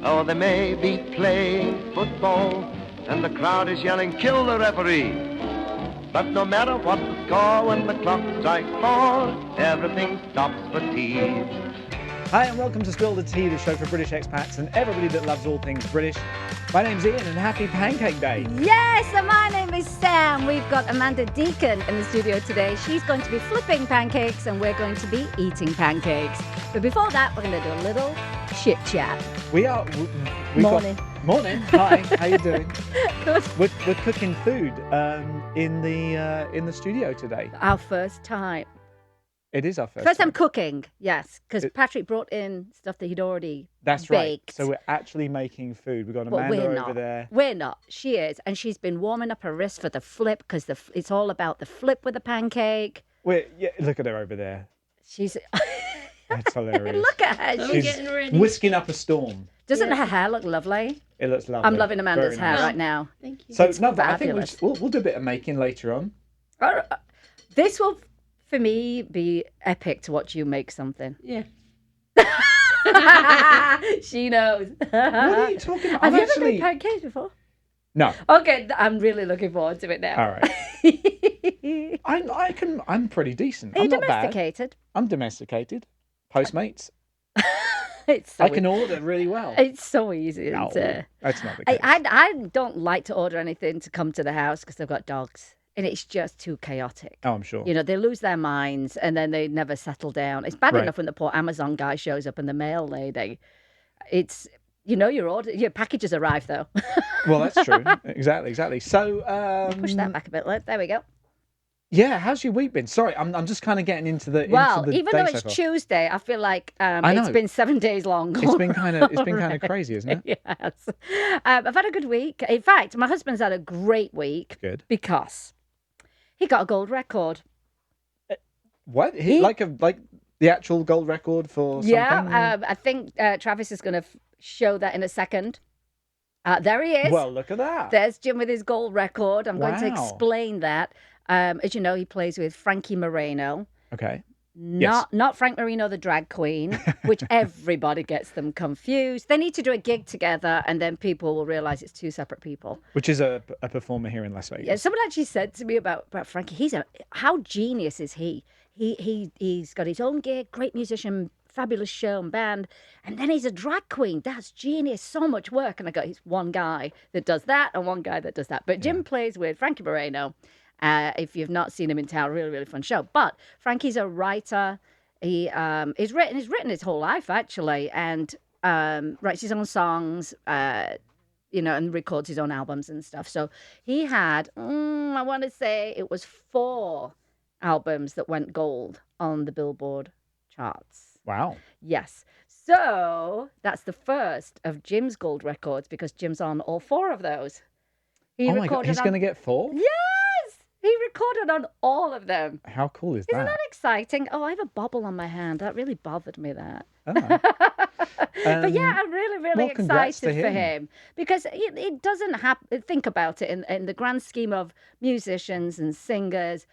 Oh, they may be playing football, and the crowd is yelling, kill the referee. But no matter what the score, when the clock strikes 4, everything stops for tea. Hi and welcome to Spill the Tea, the show for British expats and everybody that loves all things British. My name's Ian and happy Pancake Day. Yes, and my name is Sam. We've got Amanda Deacon in the studio today. She's going to be flipping pancakes and we're going to be eating pancakes. But before that, we're going to do a little chit chat. Morning. Morning. Hi. How you doing? Good. We're cooking food in the studio today. Our first time. It is our first time cooking, yes, because Patrick brought in stuff that he'd already baked. Right. So we're actually making food. We've got Amanda over there. We're not. She is, and she's been warming up her wrist for the flip because it's all about the flip with the pancake. Look at her over there. She's. That's hilarious. Look at her. She's getting ready. Whisking up a storm. Doesn't her hair look lovely? It looks lovely. I'm loving Amanda's hair right now. Thank you. So I think we'll do a bit of making later on. This will, for me, be epic to watch you make something. Yeah. She knows. What are you talking about? Have you ever made pancakes before? No. Okay, I'm really looking forward to it now. All right. I'm pretty decent. Are you I'm domesticated? Not bad. I'm domesticated. Postmates. I can order really well. It's so easy. No, that's not the case. I don't like to order anything to come to the house because they've got dogs. And it's just too chaotic. Oh, I'm sure. You know, they lose their minds and then they never settle down. It's bad enough when the poor Amazon guy shows up and the mail lady. It's, your packages arrive, though. Well, that's true. Exactly. So... push that back a bit. There we go. Yeah, how's your week been? Sorry, I'm just kind of getting into the even though it's Tuesday, I feel like it's been 7 days long. It's been kind of crazy, isn't it? Yes. I've had a good week. In fact, my husband's had a great week. Good. Because he got a gold record. What? Like the actual gold record for something? Yeah, I think Travis is going to show that in a second. There he is. Well, look at that. There's Jim with his gold record. I'm going to explain that. As you know, he plays with Frankie Moreno. Okay. Not Frank Marino, the drag queen, which everybody gets them confused. They need to do a gig together, and then people will realize it's two separate people. Which is a performer here in Las Vegas. Yeah, someone actually said to me about Frankie. How genius is he? He's got his own gig, great musician, fabulous show and band, and then he's a drag queen. That's genius, so much work. And I got he's one guy that does that and one guy that does that. But Jim plays with Frankie Moreno. If you've not seen him in town, really, really fun show. But Frankie's a writer. He's written his whole life, actually, and writes his own songs, and records his own albums and stuff. So he had, I want to say it was 4 albums that went gold on the Billboard charts. Wow. Yes. So that's the first of Jim's gold records because Jim's on all 4 of those. Oh my God, he's going to get 4? Yes! He recorded on all of them. How cool is that? Isn't that exciting? Oh, I have a bobble on my hand. That really bothered me, that. Oh. But yeah, I'm really, really excited for him. Because it doesn't happen. Think about it in the grand scheme of musicians and singers.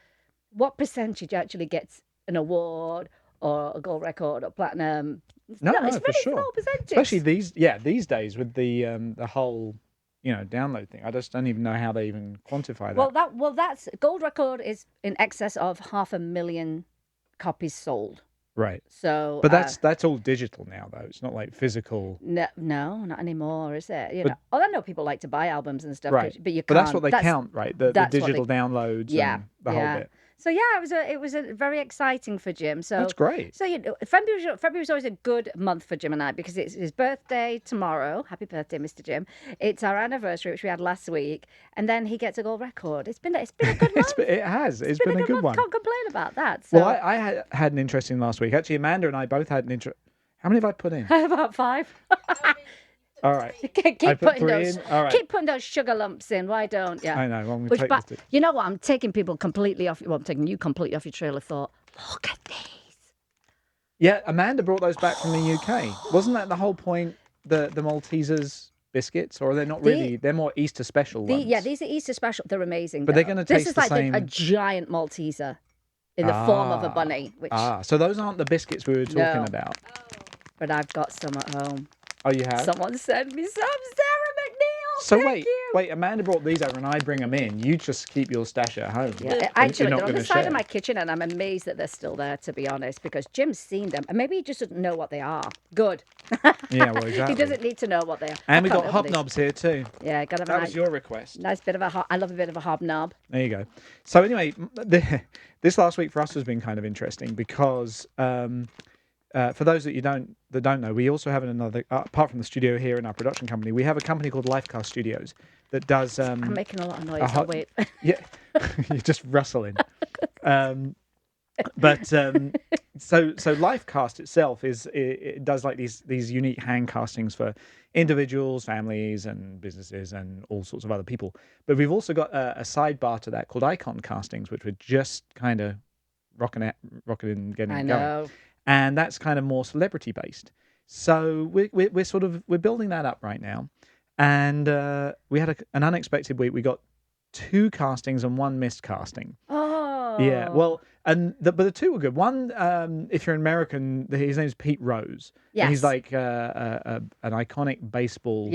What percentage actually gets an award or a gold record or platinum? It's for sure. Small percentage. Especially these days with the whole... download thing. I just don't even know how they even quantify that. Well, that's gold record is in excess of 500,000 copies sold. Right. So, but that's all digital now, though. It's not like physical. No, not anymore, is it? I know people like to buy albums and stuff, right? But you can't. But that's what they count, right? The digital downloads. And the whole bit. So yeah, it was a very exciting for Jim. So that's great. So February was always a good month for Jim and I because it's his birthday tomorrow. Happy birthday, Mr. Jim! It's our anniversary, which we had last week, and then he gets a gold record. It's been a good month. It has. It's been a good one. Can't complain about that. So. Well, I had an interesting last week. Actually, Amanda and I both had an interest. How many have I put in? About 5. All right. Keep putting those sugar lumps in. Why don't you? I know. Well, you know what? I'm taking people completely off. Well, I'm taking you completely off your trail of thought. Look at these. Yeah, Amanda brought those back from the UK. Wasn't that the whole point? The Maltesers biscuits, or they're not really? They're more Easter special ones. Yeah, these are Easter special. They're amazing. But they're going to taste the same. This is like a giant Malteser in the form of a bunny. So those aren't the biscuits we were talking about. But I've got some at home. Oh, you have? Someone sent me some Sarah McNeil. So Thank you. wait, Amanda brought these over and I bring them in. You just keep your stash at home. Yeah, And actually, you're not they're on the gonna side share. of my kitchen, and I'm amazed that they're still there, to be honest, because Jim's seen them, and maybe he just doesn't know what they are. Good. Yeah, well, exactly. He doesn't need to know what they are. And we I got can't open hobnobs here too. these. Yeah, gotta have That a was your request. nice bit of I love a bit of a hobnob. There you go. So anyway, this last week for us has been kind of interesting because for those that don't know, we also have another apart from the studio here in our production company, we have a company called Lifecast Studios that does. I'm making a lot of noise. I'll wait. Yeah, you're just rustling. But so Lifecast itself it does like these unique hand castings for individuals, families, and businesses, and all sorts of other people. But we've also got a sidebar to that called Icon Castings, which we're just kind of rocking and getting I going. know. And that's kind of more celebrity based. So we're building that up right now. And we had an unexpected week. We got 2 castings and 1 missed casting. Oh. Yeah, well, but the 2 were good. One, if you're an American, his name's Pete Rose. Yes. And he's like an iconic baseball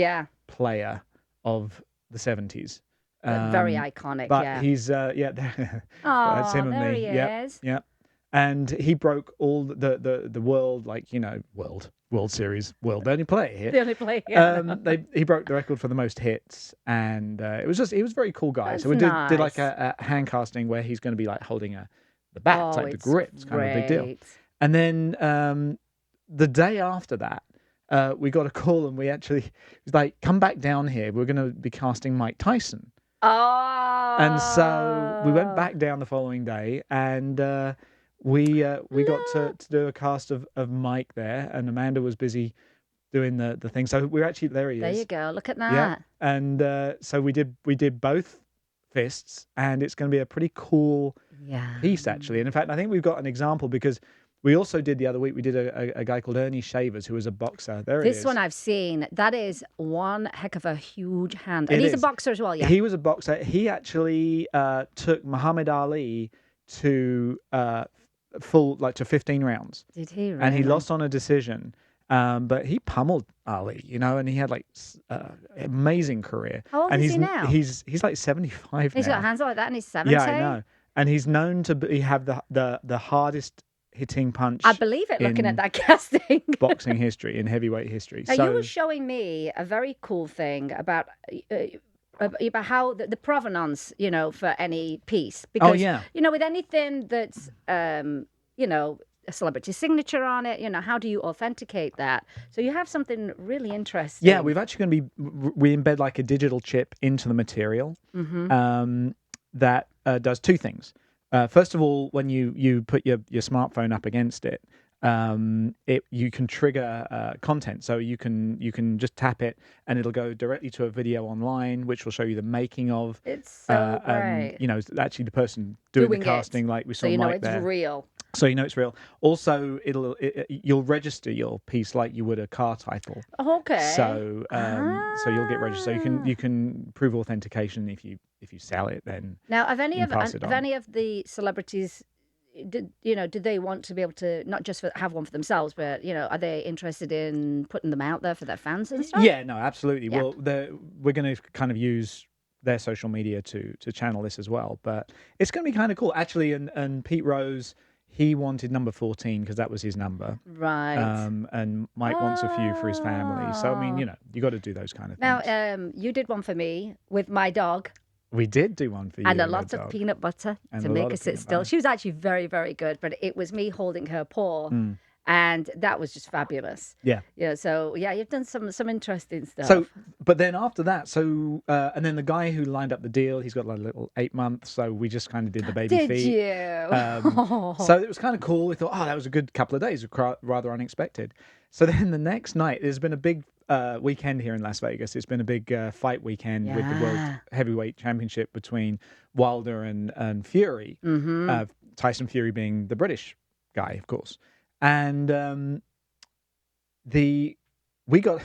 player of the 70s. Very iconic, but yeah. he's that's him and there me. he Yep, is. yep. And he broke all the world, like, World Series, world. The only player here. The only player. Yeah. He broke the record for the most hits, and he was a very cool guy. That's so we did like nice. a hand casting where he's going to be like holding the bat, Oh, like the it's grip. It's kind of a big deal. great. And then the day after that, we got a call, and it was like, come back down here. We're going to be casting Mike Tyson. Oh. And so we went back down the following day, and we got to do a cast of Mike there, and Amanda was busy doing the thing. So we're actually there. He is. There you go. Look at that. Yeah. And so we did both fists, and it's going to be a pretty cool piece actually. And in fact, I think we've got an example because we also did the other week. We did a guy called Ernie Shavers, who was a boxer. This one I've seen. That is one heck of a huge hand. And he's a boxer as well, yeah. He was a boxer. He actually took Muhammad Ali to to 15 rounds. Did he really? And he lost on a decision. But he pummeled Ali, and he had like amazing career. How old and is he now? He's like 75 He's now. got hands like that and he's 70. Yeah, I know. And he's known to have the hardest hitting punch. I believe it, looking at that casting. Boxing history, in heavyweight history. Now, you were showing me a very cool thing about how the provenance, for any piece. Because, with anything that's, a celebrity signature on it, how do you authenticate that? So you have something really interesting. Yeah, we've actually going to we embed like a digital chip into the material that does 2 things. First of all, when you put your smartphone up against it, you can trigger content. So you can just tap it, and it'll go directly to a video online, which will show you the making of. It's so great. Actually the person doing the casting, like we saw Mike it's there. real. So it's real. Also, you'll register your piece like you would a car title. Okay. So so you'll get registered. So you can prove authentication if you sell it. Then now, have any of the celebrities, did they want to be able to not just have one for themselves, but are they interested in putting them out there for their fans and stuff? Yeah, no, absolutely. Yeah. Well, we're going to kind of use their social media to channel this as well. But it's going to be kind of cool, actually. And Pete Rose, he wanted number 14 because that was his number. Right. And Mike wants a few for his family. So, I mean, you got to do those kind of things. Now, you did one for me with my dog. We did do one for you. And a lot of peanut butter to make her sit still. She was actually very, very good, but it was me holding her paw. And that was just fabulous. Yeah. Yeah. So you've done some interesting stuff. So, but then after that, and then the guy who lined up the deal, he's got like a little 8 months. So we just kind of did the baby feet. Did you? So it was kind of cool. We thought, that was a good couple of days, rather unexpected. So then the next night, there's been a big weekend here in Las Vegas. It's been a big fight weekend with the World Heavyweight Championship between Wilder and Fury. Tyson Fury being the British guy, of course. And we got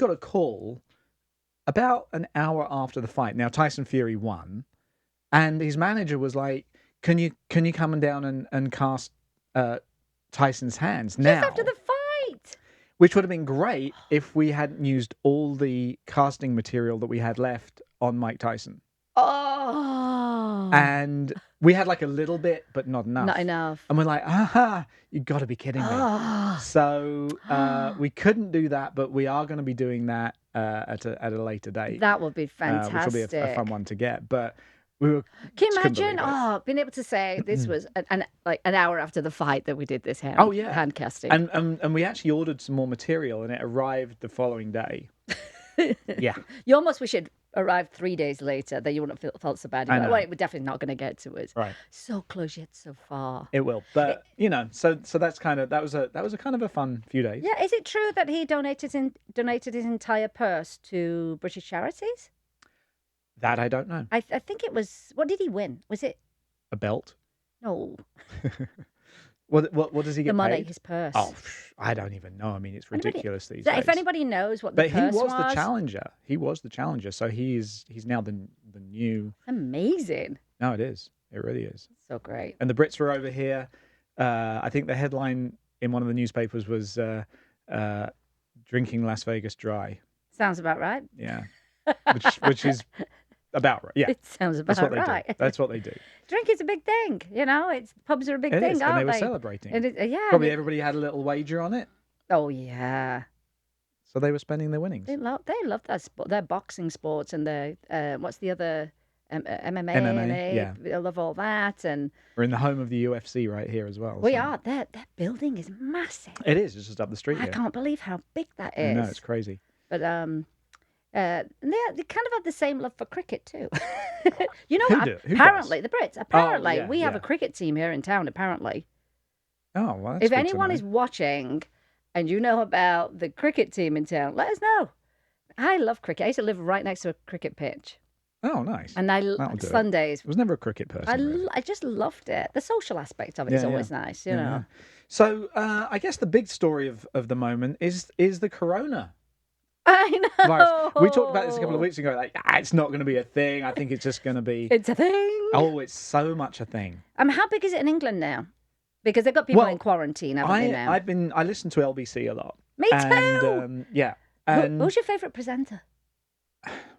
a call about an hour after the fight. Now Tyson Fury won, and his manager was like, "Can you come down and cast Tyson's hands now?" Just after the fight. Which would have been great if we hadn't used all the casting material that we had left on Mike Tyson. Oh. And we had like a little bit, but not enough. Not enough. And we're like, you got to be kidding me. Oh. So we couldn't do that, but we are going to be doing that at a later date. That would be fantastic. Which will be a fun one to get. But we were. Can you imagine? Being able to say this was an hour after the fight that we did this hand. Oh yeah, hand casting. And we actually ordered some more material, and it arrived the following day. Yeah. You almost wish it arrived 3 days later, that you wouldn't have felt so bad. Well, we're definitely not going to get to us. Right. So close yet so far. It will, but so that's that was a kind of a fun few days. Yeah. Is it true that he donated his entire purse to British charities? That I don't know. I think it was. What did he win? Was it a belt? No. What does he get? The money, paid? his purse. Oh, I don't even know. I mean, it's ridiculous these days. If anybody knows what the purse was, but he was the challenger. He was the challenger. So he's now the new. Amazing. No, it is. It really is. So great. And the Brits were over here. I think the headline in one of the newspapers was "Drinking Las Vegas dry." Sounds about right. Yeah, which is about right. Yeah, it sounds about right. That's what they do. Drinking's a big thing, It's pubs are a big thing, is, aren't and they they? were celebrating. Yeah. Probably everybody had a little wager on it. Oh yeah. So they were spending their winnings. They love that sport. Their boxing sports and their what's the other MMA. MMA, yeah. I love all that. And we're in the home of the UFC right here as well. We are. That building is massive. It is. It's just up the street. I can't believe how big that is. No, it's crazy. But they kind of have the same love for cricket too. Who apparently does? The Brits. Apparently, we have a cricket team here in town. Apparently. Oh, well, that's if good anyone is watching, and you know about the cricket team in town, let us know. I love cricket. I used to live right next to a cricket pitch. Oh, nice. And Sundays. I was never a cricket person. I just loved it. The social aspect of it is always nice, you know. Yeah. So I guess the big story of the moment is the corona. I know. Virus. We talked about this a couple of weeks ago. Like, it's not going to be a thing. I think it's just going to be. It's a thing. Oh, it's so much a thing. How big is it in England now? Because they've got people in quarantine, haven't they now? I listen to LBC a lot. Me too. And, yeah. And who's your favourite presenter?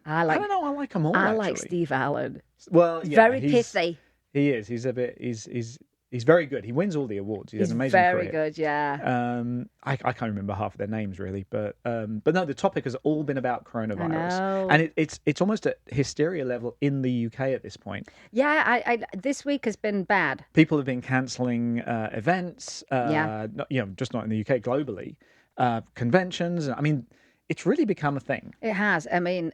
I don't know. I like them all. I actually. like Steve Allen. Well, yeah, very pithy. He is. He's very good. He wins all the awards. He has an amazing career. Very good, yeah. I can't remember half of their names really, but no, the topic has all been about coronavirus, I know. and it's almost at hysteria level in the UK at this point. Yeah, this week has been bad. People have been cancelling events. Just not in the UK, globally, conventions. I mean, it's really become a thing. It has. I mean,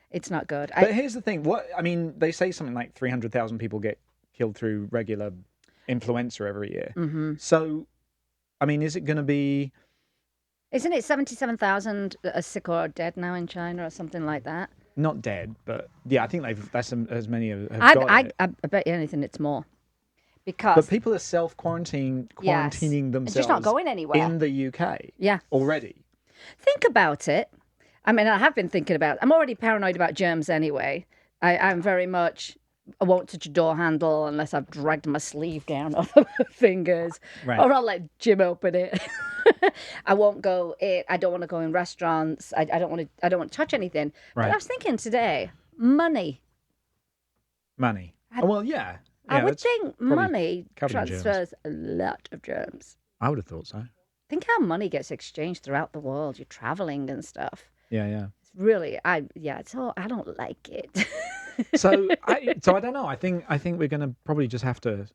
it's not good. But here's the thing. They say something like 300,000 people get killed through regular influenza every year. Mm-hmm. So, I mean, is it going to be... Isn't it 77,000 are sick or dead now in China or something like that? Not dead, but yeah, I think that's as many have got it. I bet you anything it's more. But people are self-quarantining themselves. Just not going anywhere. In the UK. Yeah. Already. Think about it. I mean, I have been thinking about... I'm already paranoid about germs anyway. I'm very much... I won't touch a door handle unless I've dragged my sleeve down over my fingers. Right. Or I'll let Jim open it. I won't go in. I don't want to go in restaurants. I don't want to touch anything. Right. But I was thinking today, money. Money. Well, yeah. I would think money transfers germs. a lot of germs. I would have thought so. Think how money gets exchanged throughout the world. You're traveling and stuff. Yeah. It's really, I don't like it. So I don't know. I think we're going to probably just have to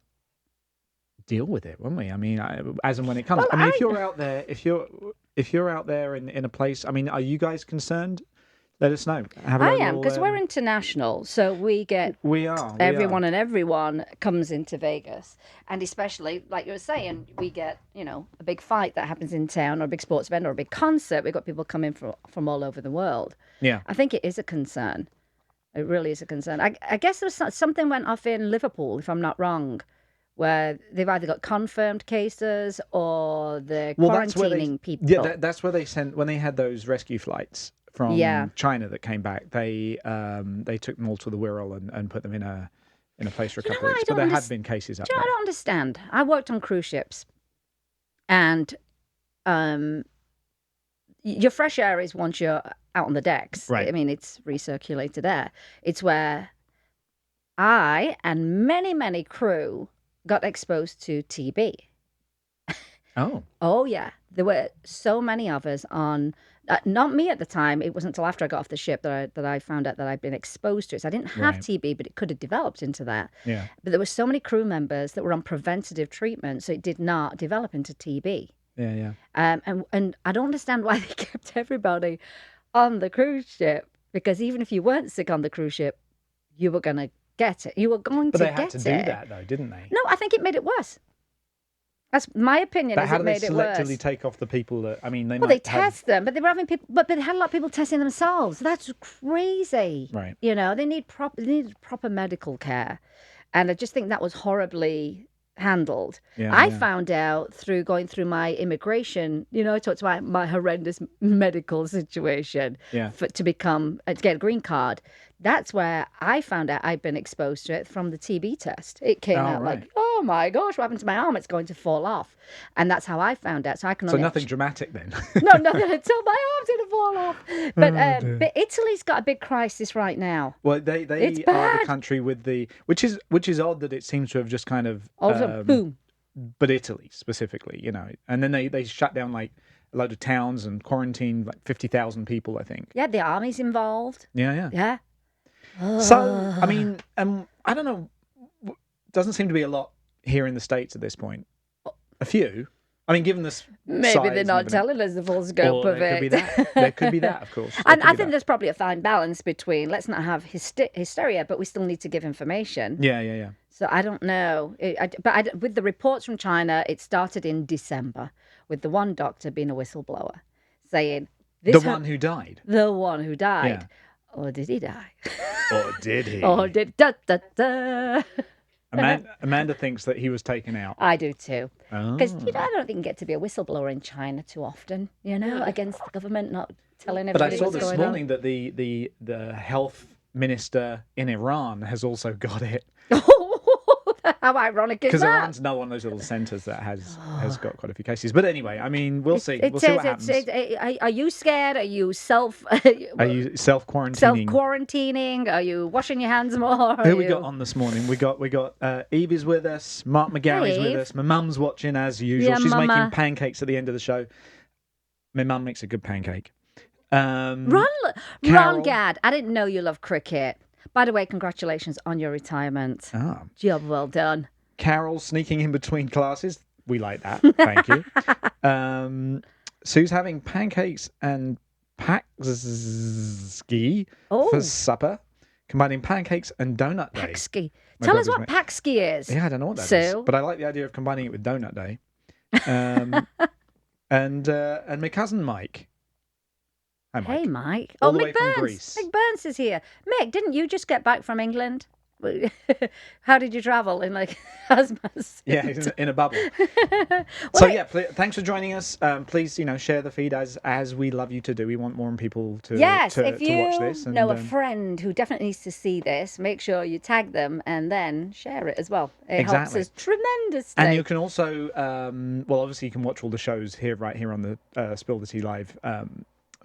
deal with it, won't we? I mean, as and when it comes. Well, if you're out there, if you're out there in a place, I mean, are you guys concerned? Let us know. I am, because we're international, so we are. Everyone comes into Vegas, and especially like you were saying, we get a big fight that happens in town, or a big sports event, or a big concert. We've got people coming from all over the world. Yeah, I think it is a concern. It really is a concern. I guess there was something went off in Liverpool, if I'm not wrong, where they've either got confirmed cases or they're quarantining people. Yeah, that's where they sent when they had those rescue flights from China that came back. They took them all to the Wirral and put them in a place for a couple of weeks. But there have been cases up there. I don't understand. I worked on cruise ships, and your fresh air is once you're out on the decks. Right. I mean, it's recirculated air. It's where I and many crew got exposed to TB. Oh. Oh, yeah. There were so many of us on, not me at the time. It wasn't until after I got off the ship that I found out that I'd been exposed to it. So I didn't have Right. TB, but it could have developed into that. Yeah. But there were so many crew members that were on preventative treatment, so it did not develop into TB. Yeah. And I don't understand why they kept everybody on the cruise ship, because even if you weren't sick on the cruise ship, you were going to get it. You were going But to they get had to it. do that, though, didn't they? No, I think it made it worse. That's my opinion. But Is how it do they made it worse. selectively take off the people that? I mean, they Well, might they have... test them, but they were having people. But they had a lot of people testing themselves. That's crazy. Right. You know, they need proper medical care, and I just think that was horribly handled. Yeah, I yeah. found out through going through my immigration. You know, I talked about my horrendous medical situation Yeah. to get a green card. That's where I found out I'd been exposed to it from the TB test. It came Oh, out right. like, oh my gosh, what happened to my arm? It's going to fall off. And that's how I found out. So I can So only nothing dramatic then. no, nothing until my arm's going to fall off. But Italy's got a big crisis right now. Well, they It's are bad. the country with the which is odd that it seems to have just kind of Also, boom. but Italy specifically, you know, and then they shut down like a load of towns and quarantined like 50,000 people, I think. Yeah, the army's involved. Yeah. Yeah. So I mean, I don't know. Doesn't seem to be a lot here in the States at this point. A few. I mean, given this, Maybe they're not telling us the full scope of there it. could be that. There could be that, of course. There And could I be think that. there's probably a fine balance between let's not have hysteria, but we still need to give information. Yeah. So I don't know. With the reports from China, it started in December with the one doctor being a whistleblower saying, The one who died. The one who died. Yeah. Or did he die? Or did he? Or did... Da, da, da. Amanda thinks that he was taken out. I do too. Because, Oh. I don't think you get to be a whistleblower in China too often, against the government not telling But I everybody saw what's this going morning that the health minister in Iran has also got it. on. How ironic is Because that? Iran's another one of those little centres that has got quite a few cases. But anyway, I mean, we'll see. It We'll see says, what happens. are you scared? Are you Are you self-quarantining? quarantining? Are you washing your hands more? Who we got on this morning? We got Eve is with us. Mark McGarry's with Eve. us. My mum's watching as usual. Yeah, She's Mama. making pancakes at the end of the show. My mum makes a good pancake. Ron Carol. Gad, I didn't know you love cricket. By the way, congratulations on your retirement. Ah, Job well done. Carol sneaking in between classes. We like that. Thank you. Sue's having pancakes and paxki Oh. for supper, combining pancakes and donut day. Paxki. My Tell us brother's what Paxki is. Yeah, I don't know what that is, Sue? but I like the idea of combining it with donut day. And my cousin Mike. Hi, Mike. Hey, Mike. All Oh, the Mick way from Burns. Greece. Mick Burns is here. Mick, didn't you just get back from England? How did you travel in like hazmat? Yeah, in a bubble. Well, So yeah, thanks for joining us. Please, share the feed as we love you to do. We want more people to yes, to, if to you watch this. And, know a friend who definitely needs to see this, make sure you tag them and then share it as well. It helps Exactly. us tremendously. And you can also, obviously you can watch all the shows right here on the Spill the Tea Live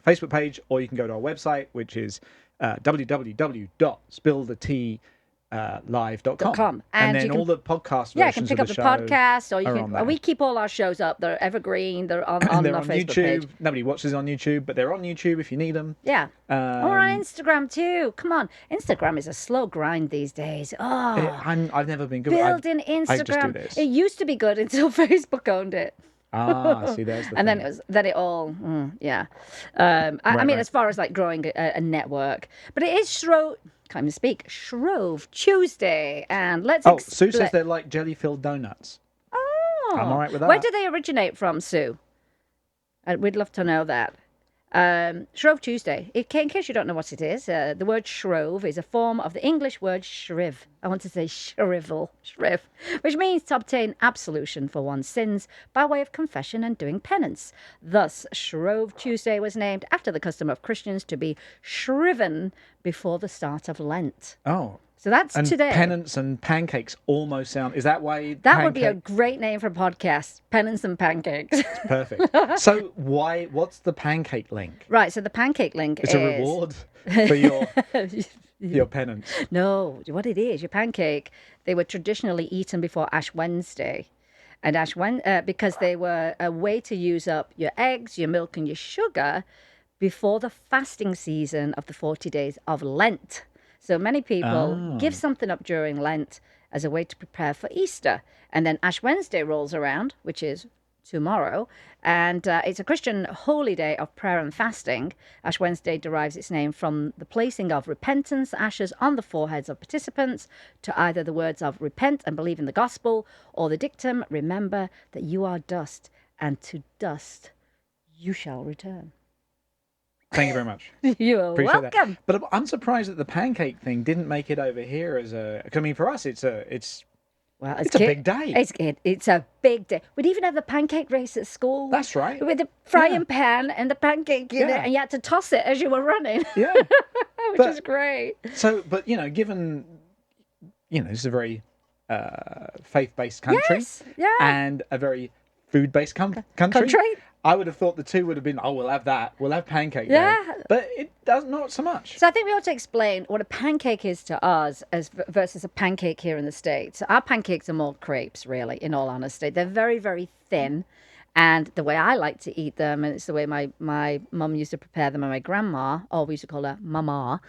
Facebook page, or you can go to our website, which is www.spillthetea.live.com. And then you can- all the podcast Yeah, you can versions pick of up the show podcast, or you are on can. there. We keep all our shows up. They're evergreen. They're on They're our on Facebook YouTube. page. Nobody watches on YouTube, but they're on YouTube if you need them. Yeah. Or on Instagram too. Come on, Instagram is a slow grind these days. Oh, I've never been good. I building just do Instagram. this. It used to be good until Facebook owned it. See, there's the And thing. then it all, yeah. I mean, right. as far as like growing a network, but it is Shrove. Can't even speak. Shrove Tuesday, and let's. Oh, Sue says they're like jelly-filled donuts. Oh, I'm all right with Where that. do they originate from, Sue? We'd love to know that. Shrove Tuesday. In case you don't know what it is, the word shrove is a form of the English word shriv. I want to say shrivel, shriv, which means to obtain absolution for one's sins by way of confession and doing penance. Thus, Shrove Tuesday was named after the custom of Christians to be shriven before the start of Lent. Oh, So that's And today. Penance and Pancakes almost sound... Is that why... That would be a great name for a podcast. Penance and Pancakes. Perfect. So what's the pancake link? Right, so the pancake link It's is... a reward for your penance. No, what it is, your pancake, they were traditionally eaten before Ash Wednesday. And because they were a way to use up your eggs, your milk, and your sugar before the fasting season of the 40 days of Lent. So many people give something up during Lent as a way to prepare for Easter. And then Ash Wednesday rolls around, which is tomorrow, and it's a Christian holy day of prayer and fasting. Ash Wednesday derives its name from the placing of repentance ashes on the foreheads of participants to either the words of repent and believe in the gospel or the dictum, remember that you are dust and to dust you shall return. Thank you very much. You're Appreciate welcome. That. But I'm surprised that the pancake thing didn't make it over here as a... I mean, for us, it's a big day. It's a big day. We'd even have the pancake race at school. That's right. With the frying pan and the pancake in it, and you had to toss it as you were running. Yeah. Which is great. So, but, given, this is a very faith-based country. Yes, yeah. And a very food-based country. I would have thought the two would have been, we'll have that. We'll have pancake day. But it does not so much. So I think we ought to explain what a pancake is to us versus a pancake here in the States. Our pancakes are more crepes, really, in all honesty. They're very, very thin. And the way I like to eat them, and it's the way my mum used to prepare them, and my grandma, or we used to call her mama,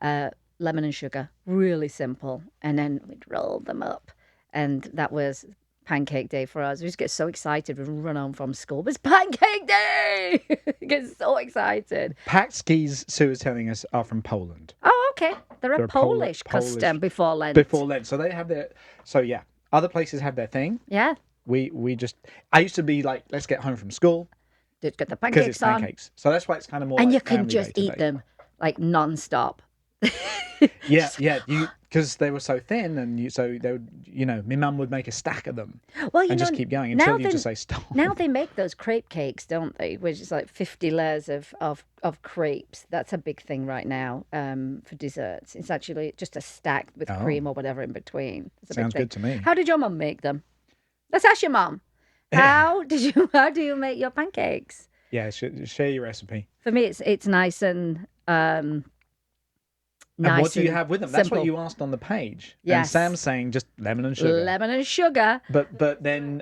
lemon and sugar, really simple. And then we'd roll them up. And that was pancake day for us. We just get so excited. We run home from school. It's pancake day! We get so excited. Packskis, Sue is telling us, are from Poland. Oh, okay. They're a Polish custom before Lent. Before Lent. So they have their... So, yeah. Other places have their thing. Yeah. We just... I used to be like, let's get home from school. Just get the pancakes because it's pancakes. So that's why it's kind of more and like you can just eat them like non-stop. Yeah. Because they were so thin, and so they would, my mum would make a stack of them, and just keep going until you just say stop. Now they make those crepe cakes, don't they? Which is like 50 layers of crepes. That's a big thing right now for desserts. It's actually just a stack with cream or whatever in between. Sounds good to me. How did your mum make them? Let's ask your mum. How do you make your pancakes? Yeah, share your recipe. For me, it's nice and. And what do you have with them? That's what you asked on the page. Yes. And Sam's saying just lemon and sugar. Lemon and sugar. But then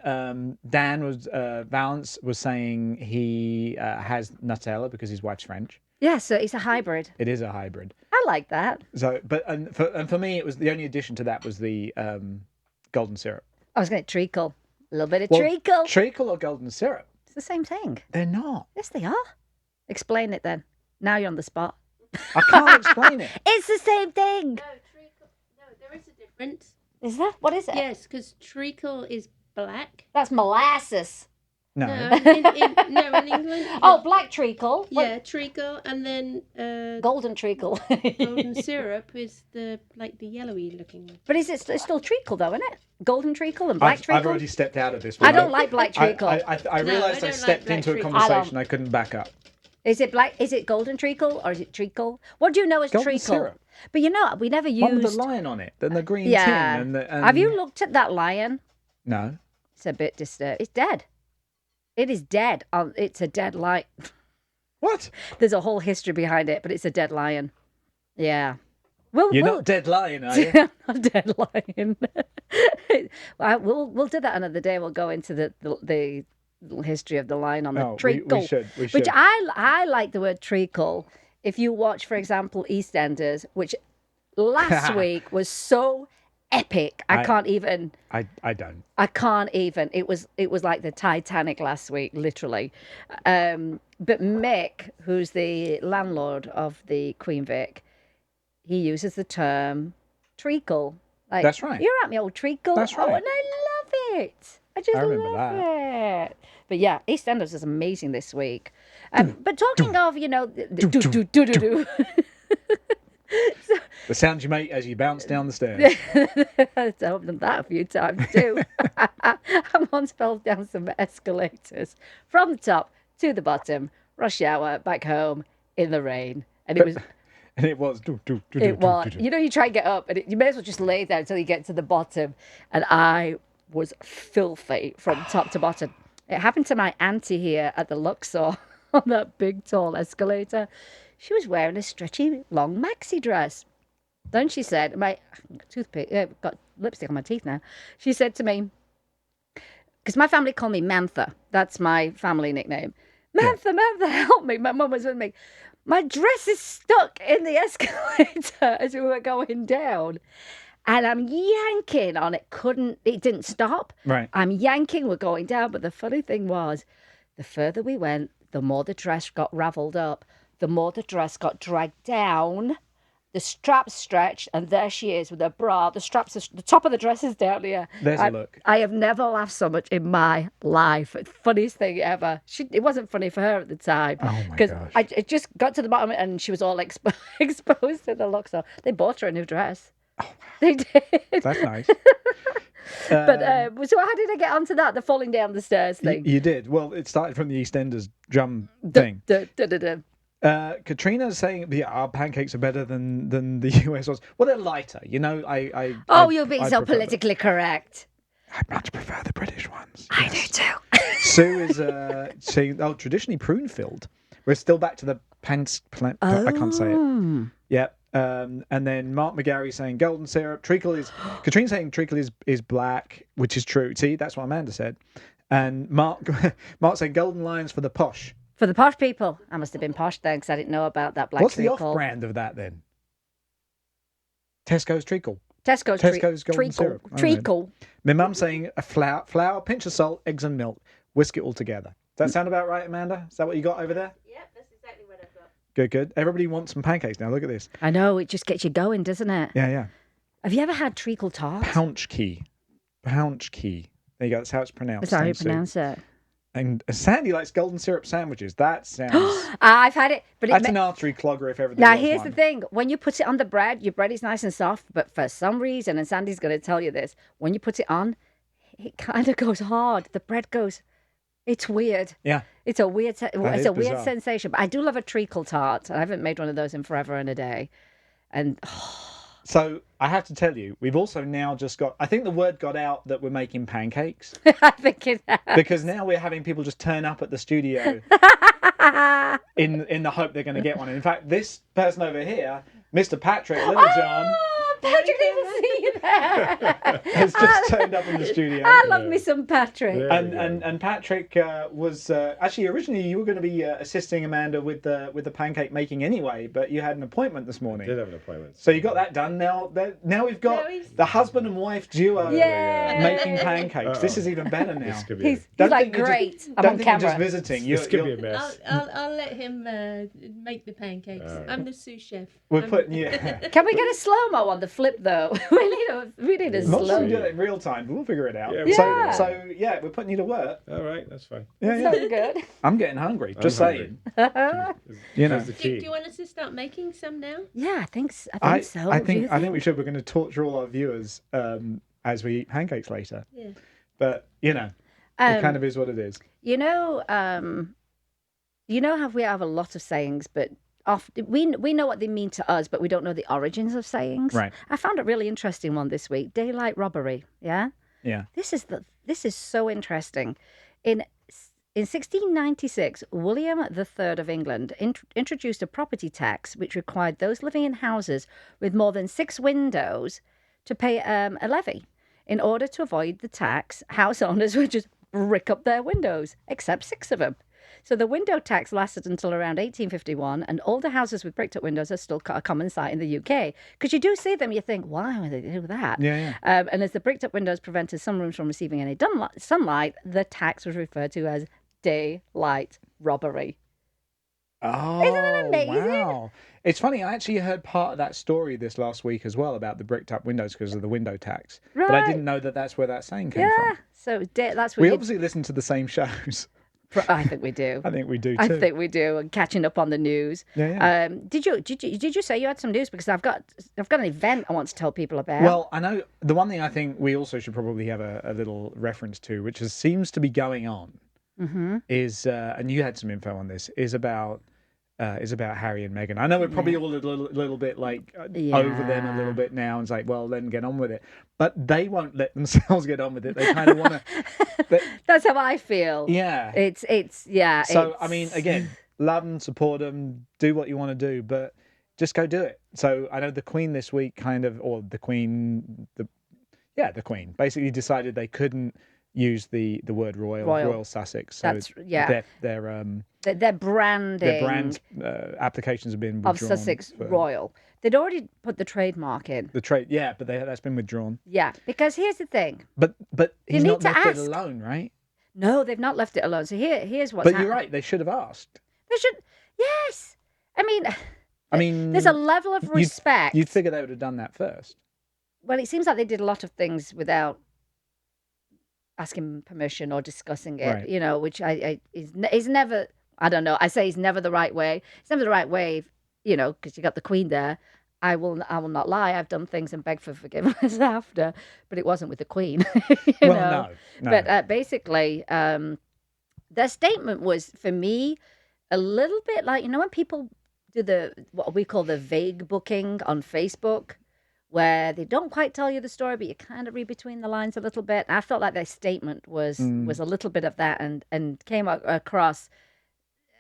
Valence was saying he has Nutella because his wife's French. Yeah, so it's a hybrid. It is a hybrid. I like that. So, for me, it was the only addition to that was the golden syrup. I was going to treacle. A little bit of treacle. Treacle or golden syrup? It's the same thing. They're not. Yes, they are. Explain it then. Now you're on the spot. I can't explain it. It's the same thing. No, treacle. No, there is a difference. Is that? What is it? Yes, because treacle is black. That's molasses. No. In England. Oh, black treacle. Yeah, treacle, and then golden treacle. golden syrup is the yellowy looking one. But it's still treacle though, isn't it? Golden treacle and black treacle. I've already stepped out of this one. I don't like black treacle. I realised I stepped into a conversation I couldn't back up. Is it black? Is it golden treacle or is it treacle? What do you know as golden treacle? Syrup. But we never used. One with the lion on it, and the green tin. And Have you looked at that lion? No. It's a bit disturbed. It's dead. It is dead. It's a dead lion. What? There's a whole history behind it, but it's a dead lion. Yeah. You're not dead lion, are you? I'm not dead lion. We'll do that another day. We'll go into the history of the lion on the treacle. We should. Which I like the word treacle. If you watch, for example, EastEnders, which last week was so epic. I can't even. I don't. I can't even. It was like the Titanic last week, literally. But Mick, who's the landlord of the Queen Vic, he uses the term treacle. Like, that's right. You're at me, old treacle. That's right. Oh, and I love it. I just love it. But yeah, EastEnders is amazing this week. But talking of, the sounds you make as you bounce down the stairs. I've done that a few times too. I once fell down some escalators from the top to the bottom, rush hour, back home in the rain. And it was... And it was. It was. You know, you try and get up, and you may as well just lay there until you get to the bottom. And I was filthy from top to bottom. It happened to my auntie here at the Luxor on that big tall escalator. She was wearing a stretchy long maxi dress. Then she said, my toothpick, got lipstick on my teeth now. She said to me, because my family call me Mantha. That's my family nickname. Mantha, Mantha, help me. My mum was with me. My dress is stuck in the escalator as we were going down. And I'm yanking on it. It didn't stop. Right. I'm yanking, we're going down. But the funny thing was, the further we went, the more the dress got raveled up, the more the dress got dragged down. The straps stretched, and there she is with her bra. The top of the dress is down here. There's a look. I have never laughed so much in my life. Funniest thing ever. It wasn't funny for her at the time. Oh my Because gosh. it just got to the bottom, and she was all exposed to the Luxor. They bought her a new dress. Oh, they did. That's nice. But so how did I get onto that? The falling down the stairs thing. You did. Well, it started from the EastEnders drum thing. Katrina's saying, yeah, our pancakes are better than the US ones. Well, they're lighter. You know, you're being so politically correct. I much prefer the British ones. I do too. Sue is saying, traditionally prune-filled. We're still back to the I can't say it. Yeah. And then Mark McGarry saying golden syrup. Katrina saying treacle is black, which is true. See, that's what Amanda said. And Mark saying golden lions for the posh. For the posh people. I must have been posh then because I didn't know about that black What's treacle. the off-brand of that then? Tesco's treacle. Tesco's golden syrup. Treacle. My mum saying a flour, pinch of salt, eggs and milk. Whisk it all together. Does that sound about right, Amanda? Is that what you got over there? Yep, that's exactly what I've got. Good. Everybody wants some pancakes now. Look at this. I know, it just gets you going, doesn't it? Yeah. Have you ever had treacle tart? Pounch key. There you go. That's how it's pronounced. That's how you pronounce it. And Sandy likes golden syrup sandwiches. That sounds... I've had it. But that's an artery clogger if ever there Now, was here's one. the thing. When you put it on the bread, your bread is nice and soft. But for some reason, and Sandy's going to tell you this, when you put it on, it kind of goes hard. The bread goes... It's weird. Yeah. It's a weird bizarre. sensation. But I do love a treacle tart. I haven't made one of those in forever and a day. And... So I have to tell you, we've also now just got... I think the word got out that we're making pancakes. I think it has. Because now we're having people just turn up at the studio in the hope they're going to get one. In fact, this person over here, Mr. Patrick Littlejohn... Patrick didn't see that. has just turned up in the studio. I love me some Patrick. And Patrick was actually originally you were going to be assisting Amanda with the pancake making anyway, but you had an appointment this morning. I did have an appointment. So you got that done. Now we've got the husband and wife duo making pancakes. This is even better now. He's like, great. I'm on camera. You're just visiting. This could be a mess. I'll let him make the pancakes. I'm the sous chef. We're putting you. Can we get a slow-mo on the flip though? we need a Not sure slow. we do it in real time, but we'll figure it out. Yeah. So we're putting you to work. All right, that's fine. Yeah. Sounds good. I'm getting hungry. Just hungry. saying. You know. That's the Do key. you want us to start making some now? Yeah, I think so. I What do you think we should. We're going to torture all our viewers as we eat pancakes later. Yeah. But it kind of is what it is. You know how we have a lot of sayings, but often we know what they mean to us, but we don't know the origins of sayings. Right. I found a really interesting one this week. Daylight robbery. Yeah. Yeah. This is so interesting. In 1696, William III of England introduced a property tax which required those living in houses with more than 6 windows to pay a levy. In order to avoid the tax, house owners would just brick up their windows, except 6 of them. So the window tax lasted until around 1851, and older houses with bricked up windows are still a common sight in the UK. Because you do see them, you think, why would they do that? Yeah. And as the bricked up windows prevented some rooms from receiving any sunlight, the tax was referred to as daylight robbery. Oh, Isn't that amazing? Wow. It's funny, I actually heard part of that story this last week as well about the bricked up windows because of the window tax. But I Right. didn't know that that's where that saying came Yeah. from. So that's what We obviously listen to the same shows. I think we do. I think we do too. I think we do, and catching up on the news. Yeah. Did you say you had some news? Because I've got an event I want to tell people about. Well, I know the one thing I think we also should probably have a little reference to, which seems to be going on, is, and you had some info on this, is about is about Harry and Meghan. I know we're probably all a little bit like over them a little bit now, and it's like, well, then get on with it. But they won't let themselves get on with it. They kind of want to. That's how I feel. Yeah. Yeah. So I mean, again, love them, support them, do what you want to do, but just go do it. So I know the Queen this week the Queen basically decided they couldn't use the word Royal Sussex. So their branding. Their brand applications have been withdrawn. Of Sussex Royal. They'd already put the trademark in. But that's been withdrawn. Yeah, because here's the thing. But he's not left it alone, right? No, they've not left it alone. So here's what's happening. But you're right. They should have asked. They should. Yes. I mean, there's a level of respect. You'd figure they would have done that first. Well, it seems like they did a lot of things without asking permission or discussing it. Right. Which is never. I don't know. I say it's never the right way. It's never the right way, because you got the Queen there. I will not lie. I've done things and begged for forgiveness after, but it wasn't with the Queen. No. But basically, their statement was, for me, a little bit like, when people do what we call the vague booking on Facebook, where they don't quite tell you the story, but you kind of read between the lines a little bit. I felt like their statement was a little bit of that, and came across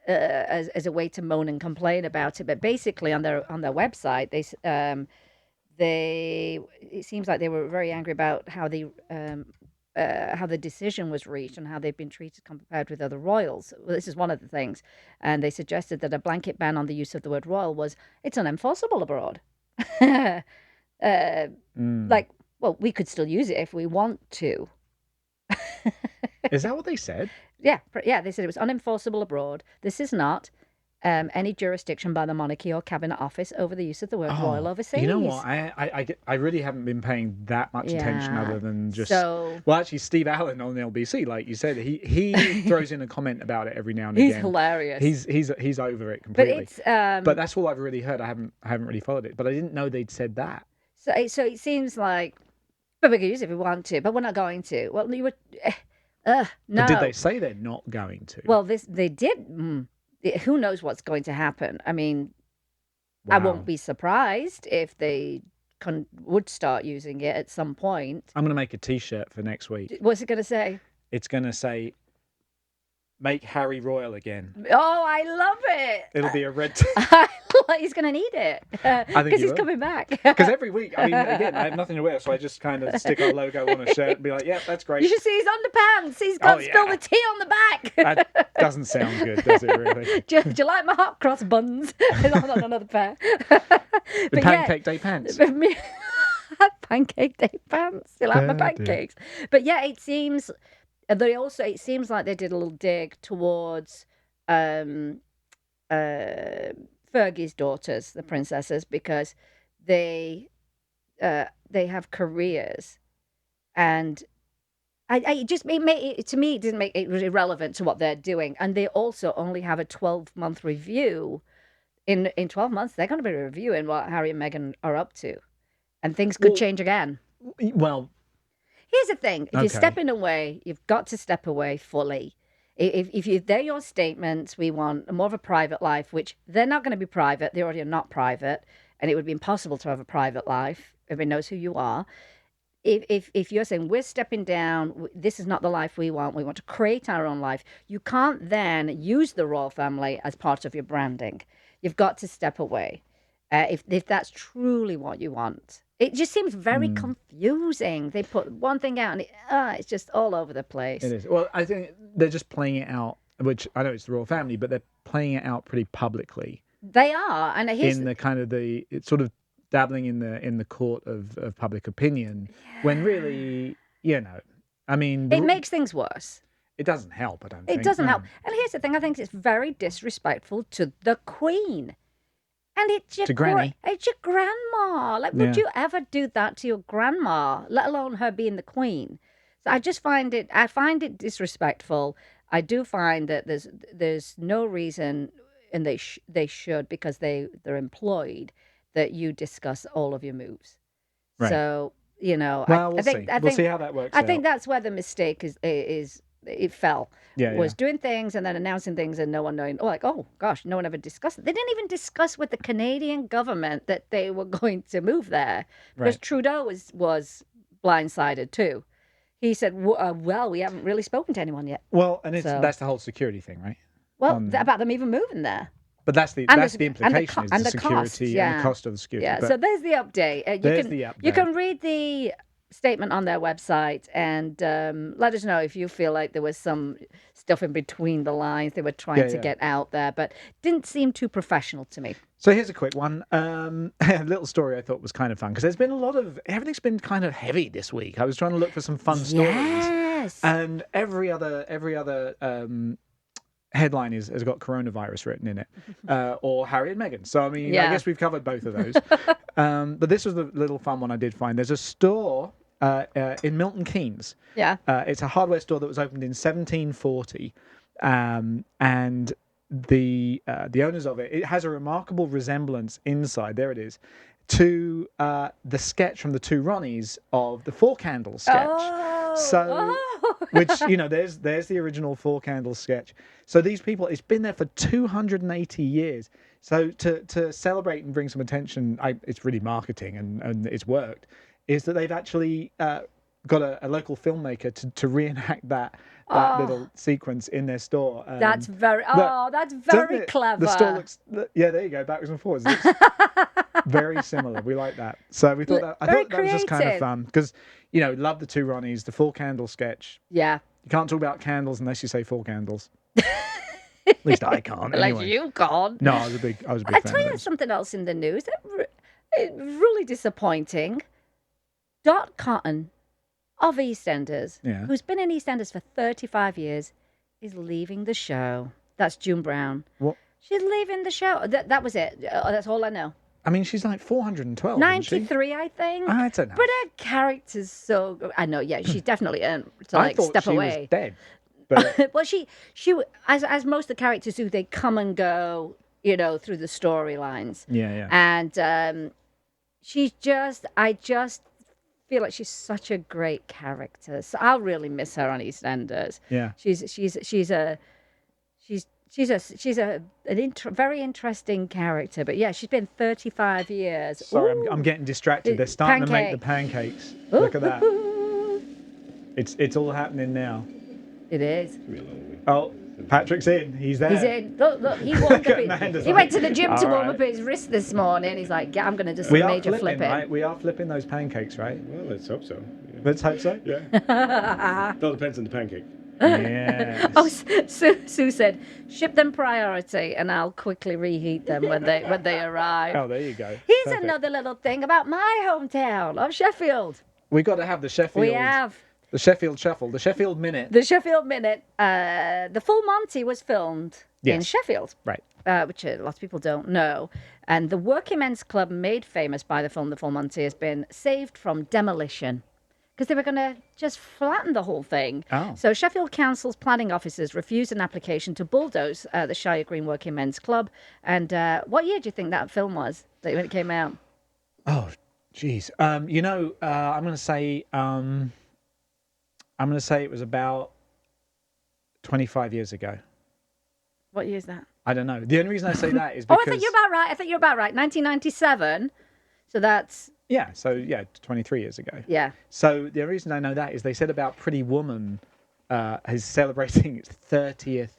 as a way to moan and complain about it. But basically, on their website, it seems like they were very angry about how the decision was reached and how they've been treated compared with other royals. Well, this is one of the things, and they suggested that a blanket ban on the use of the word royal it's unenforceable abroad. Well, we could still use it if we want to. Is that what they said? Yeah, they said it was unenforceable abroad. This is not any jurisdiction by the monarchy or cabinet office over the use of the word royal overseas. You know what? I really haven't been paying that much attention other than just... Well, actually, Steve Allen on LBC, like you said, he throws in a comment about it every now and again. He's hilarious. He's over it completely. But that's all I've really heard. I haven't really followed it, but I didn't know they'd said that. So it seems like, but we could use it if we want to, but we're not going to. Well, you were... no. But did they say they're not going to? Well, they did. Who knows what's going to happen? I mean, I won't be surprised if they would start using it at some point. I'm going to make a T-shirt for next week. What's it going to say? It's going to say, "Make Harry Royal again." Oh, I love it. It'll be a red. He's going to need it because he's coming back. Because every week, I mean, again, I have nothing to wear, so I just kind of stick our logo on a shirt and be like, "Yeah, that's great." You should see his underpants. He's got spilled the tea on the back. That doesn't sound good, does it? Really? Do you like my hot cross buns? on another pair. The pancake day pants. Pancake day pants. You like my pancakes? But yeah, it seems like they did a little dig towards Fergie's daughters, the princesses, because they have careers, and to me it didn't make it irrelevant to what they're doing, and they also only have a 12-month review. In 12 months, they're going to be reviewing what Harry and Meghan are up to, and things could change again. Well, here's the thing: if you're stepping away, you've got to step away fully. If they're your statements, we want more of a private life, which they're not going to be private. They already are not private, and it would be impossible to have a private life. Everybody knows who you are. If you're saying we're stepping down, this is not the life we want to create our own life, you can't then use the royal family as part of your branding. You've got to step away if that's truly what you want. It just seems very confusing. They put one thing out and it's just all over the place. It is. Well, I think they're just playing it out, which I know it's the royal family, but they're playing it out pretty publicly. They are. And in the kind of it's sort of dabbling in the court of public opinion, when really, I mean... It makes things worse. It doesn't help, I don't think. It doesn't help. And here's the thing, I think it's very disrespectful to the Queen. And it's your Granny. It's your grandma. Like, would you ever do that to your grandma, let alone her being the Queen? So I find it disrespectful. I do find that there's no reason, and they should, because they're employed, that you discuss all of your moves. Right. So, Well, we'll see how that works out. I think that's where the mistake is it fell. Yeah, was yeah. doing things and then announcing things and no one knowing. Oh, like, oh gosh, no one ever discussed it. They didn't even discuss with the Canadian government that they were going to move there because Right. Trudeau was blindsided too. He said, "Well, we haven't really spoken to anyone yet." Well, and So- that's the whole security thing, right? Well, about them even moving there. But that's the And implication is the cost, security and the cost of the security. Yeah, But so there's the update. there's the update. You can read the statement on their website and let us know if you feel like there was some stuff in between the lines they were trying to get out there, but didn't seem too professional to me. So here's a quick one. A little story I thought was kind of fun because there's been a lot of everything's been kind of heavy this week. I was trying to look for some fun stories, Yes. and every other headline has got coronavirus written in it, or Harry and Meghan. So I mean, I guess we've covered both of those. But this was the little fun one I did find. There's a store in Milton Keynes. Yeah. It's a hardware store that was opened in 1740, and the owners of it has a remarkable resemblance inside. There it is. To the sketch from the Two Ronnies of the Four Candles sketch. Which, there's the original Four Candles sketch. So these people, it's been there for 280 years. So to celebrate and bring some attention, it's really marketing and it's worked, is that they've actually got a local filmmaker to reenact that little sequence in their store. That's very clever. The store looks, there you go, backwards and forwards. It looks very similar. We like that. So we thought I thought that was just kind of fun because, love the Two Ronnies, the Four Candle sketch. Yeah. You can't talk about candles unless you say four candles. At least I can't. Like anyway. you can't. No, I was a big fan. I'll tell you something else in the news. It's really disappointing. Dot Cotton of EastEnders, who's been in EastEnders for 35 years, is leaving the show. That's June Brown. What? She's leaving the show. That was it. That's all I know. I mean, she's like 412. 93, I think. I don't know. But her character's so good. I know, yeah, she's definitely earned to I thought step she away. was dead. But Well, she as most of the characters do, they come and go, through the storylines. yeah. And I just feel like she's such a great character. So I'll really miss her on EastEnders. Yeah. She's a very interesting character. But yeah, she's been 35 years. Sorry, Ooh. I'm getting distracted. They're starting to make the pancakes. Look at that. It's all happening now. It is. Oh, Patrick's in. He's there. He's in. Look, he warmed up. He went to the gym to warm up his wrist this morning. He's like, I'm going to do some major flipping. Right? We are flipping those pancakes, right? Well, let's hope so. Let's hope so. Yeah. It all depends on the pancake. Yes. Oh, Sue said, ship them priority and I'll quickly reheat them when they arrive. Oh, there you go. Here's Perfect. another little thing about my hometown of Sheffield. We got to have the Sheffield. We have. The Sheffield Shuffle, the Sheffield Minute. The Sheffield Minute. The Full Monty was filmed in Sheffield. Right. Which lots of people don't know. And the Working Men's Club, made famous by the film The Full Monty, has been saved from demolition because they were going to just flatten the whole thing. Oh. So Sheffield Council's planning officers refused an application to bulldoze the Shire Green Working Men's Club. And what year do you think that film was when it came out? Oh, geez. I'm going to say... I'm going to say it was about 25 years ago. What year is that? I don't know. The only reason I say that is because... I think you're about right. 1997. So that's... Yeah, 23 years ago. Yeah. So the reason I know that is they said about Pretty Woman is celebrating its 30th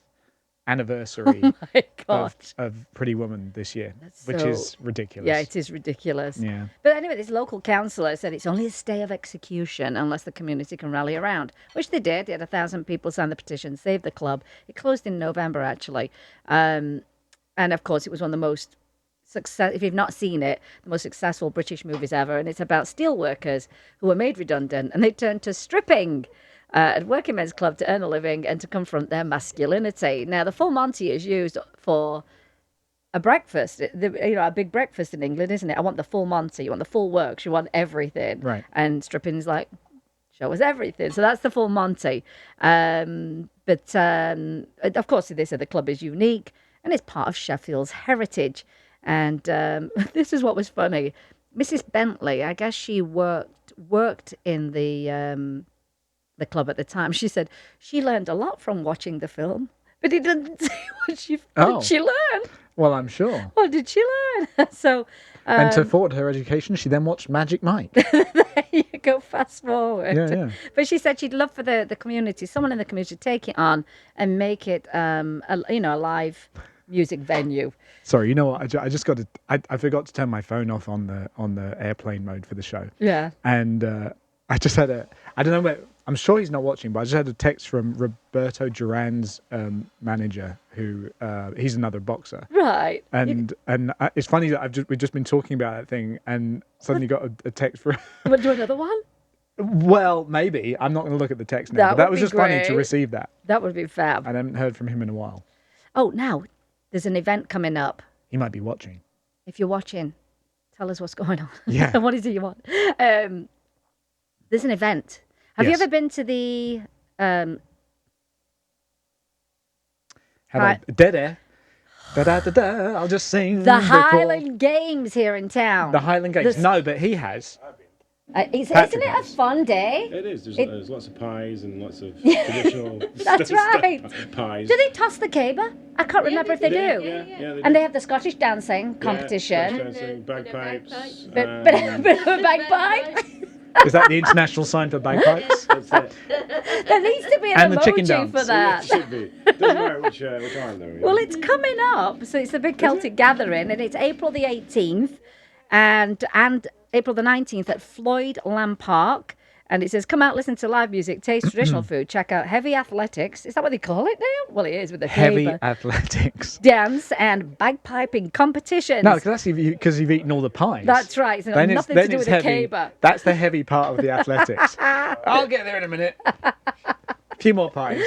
anniversary My God. of Pretty Woman this year, which so- is ridiculous. Yeah, it is ridiculous. Yeah. But anyway, this local councillor said it's only a stay of execution unless the community can rally around, which they did. They had 1,000 people sign the petition, save the club. It closed in November, actually. And of course, it was one of the most if you've not seen it, the most successful British movies ever. And it's about steel workers who were made redundant and they turned to stripping at Working Men's Club to earn a living and to confront their masculinity. Now, the Full Monty is used for a breakfast, a big breakfast in England, isn't it? I want the full Monty. You want the full works. You want everything. Right. And stripping is like, show us everything. So that's the Full Monty. But of course, they said the club is unique and it's part of Sheffield's heritage. And this is what was funny. Mrs. Bentley, I guess she worked in the the club at the time. She said she learned a lot from watching the film, but he didn't say what did she learn. Well, I'm sure. What did she learn? So, and to forward her education, she then watched Magic Mike. there you go, fast forward. Yeah. But she said she'd love for the community, someone in the community, to take it on and make it, a live music venue. Sorry, you know what? I just got to. I forgot to turn my phone off on the airplane mode for the show. Yeah. And I just had I don't know where. I'm sure he's not watching, but I just had a text from Roberto Duran's manager, who he's another boxer. Right. And it's funny that we've just been talking about that thing, and suddenly got a text from. Want to do another one? Well, maybe. I'm not going to look at the text now. But that was just funny to receive that. That would be fab. I haven't heard from him in a while. Oh, now there's an event coming up. He might be watching. If you're watching, tell us what's going on. Yeah. What is it you want? There's an event. Have you ever been to the Dead air. Da-da-da-da, I'll just sing. The Highland Games here in town? The Highland Games. No, but he has. Isn't it a fun day? It is. There's lots of pies and lots of traditional That's right. pies. Do they toss the caber? I can't remember if they do. Yeah, they And do. they have the Scottish dancing competition. Yeah, dancing, bagpipes. Bit of a bagpipe. Is that the international sign for bagpipes? That's it. There needs to be an And the chicken emoji dance. for that. It should be. Doesn't matter which island though. Well, it's coming up, so it's a big Celtic gathering, and it's April the 18th and April the 19th at Floyd Lamb Park. And it says, come out, listen to live music, taste traditional food, check out heavy athletics. Is that what they call it now? Well, it is with the Heavy caber. athletics. Dance and bagpiping competitions. No, because because you've eaten all the pies. That's right. It's got nothing to do with the heavy. caber. That's the heavy part of the athletics. I'll get there in a minute. A few more pies.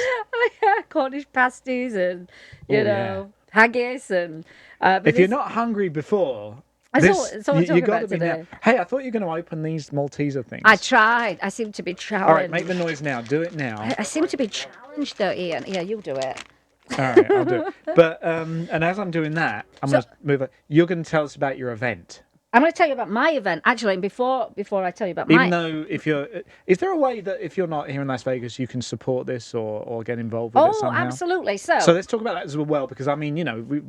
Cornish pasties and, yeah. haggis. And If you're not hungry before... That's all we're talking gotta about be today. now. Hey, I thought you were going to open these Malteser things. I tried. I seem to be challenged. All right, make the noise now. Do it now. I seem to be challenged though, Ian. Yeah, you do it. All right, I'll do it. But and as I'm doing that, I'm going to move. You're going to tell us about your event. I'm going to tell you about my event, actually, and before I tell you about Even though is there a way that if you're not here in Las Vegas, you can support this or get involved with it somehow? Oh, absolutely. So let's talk about that as well, because I mean,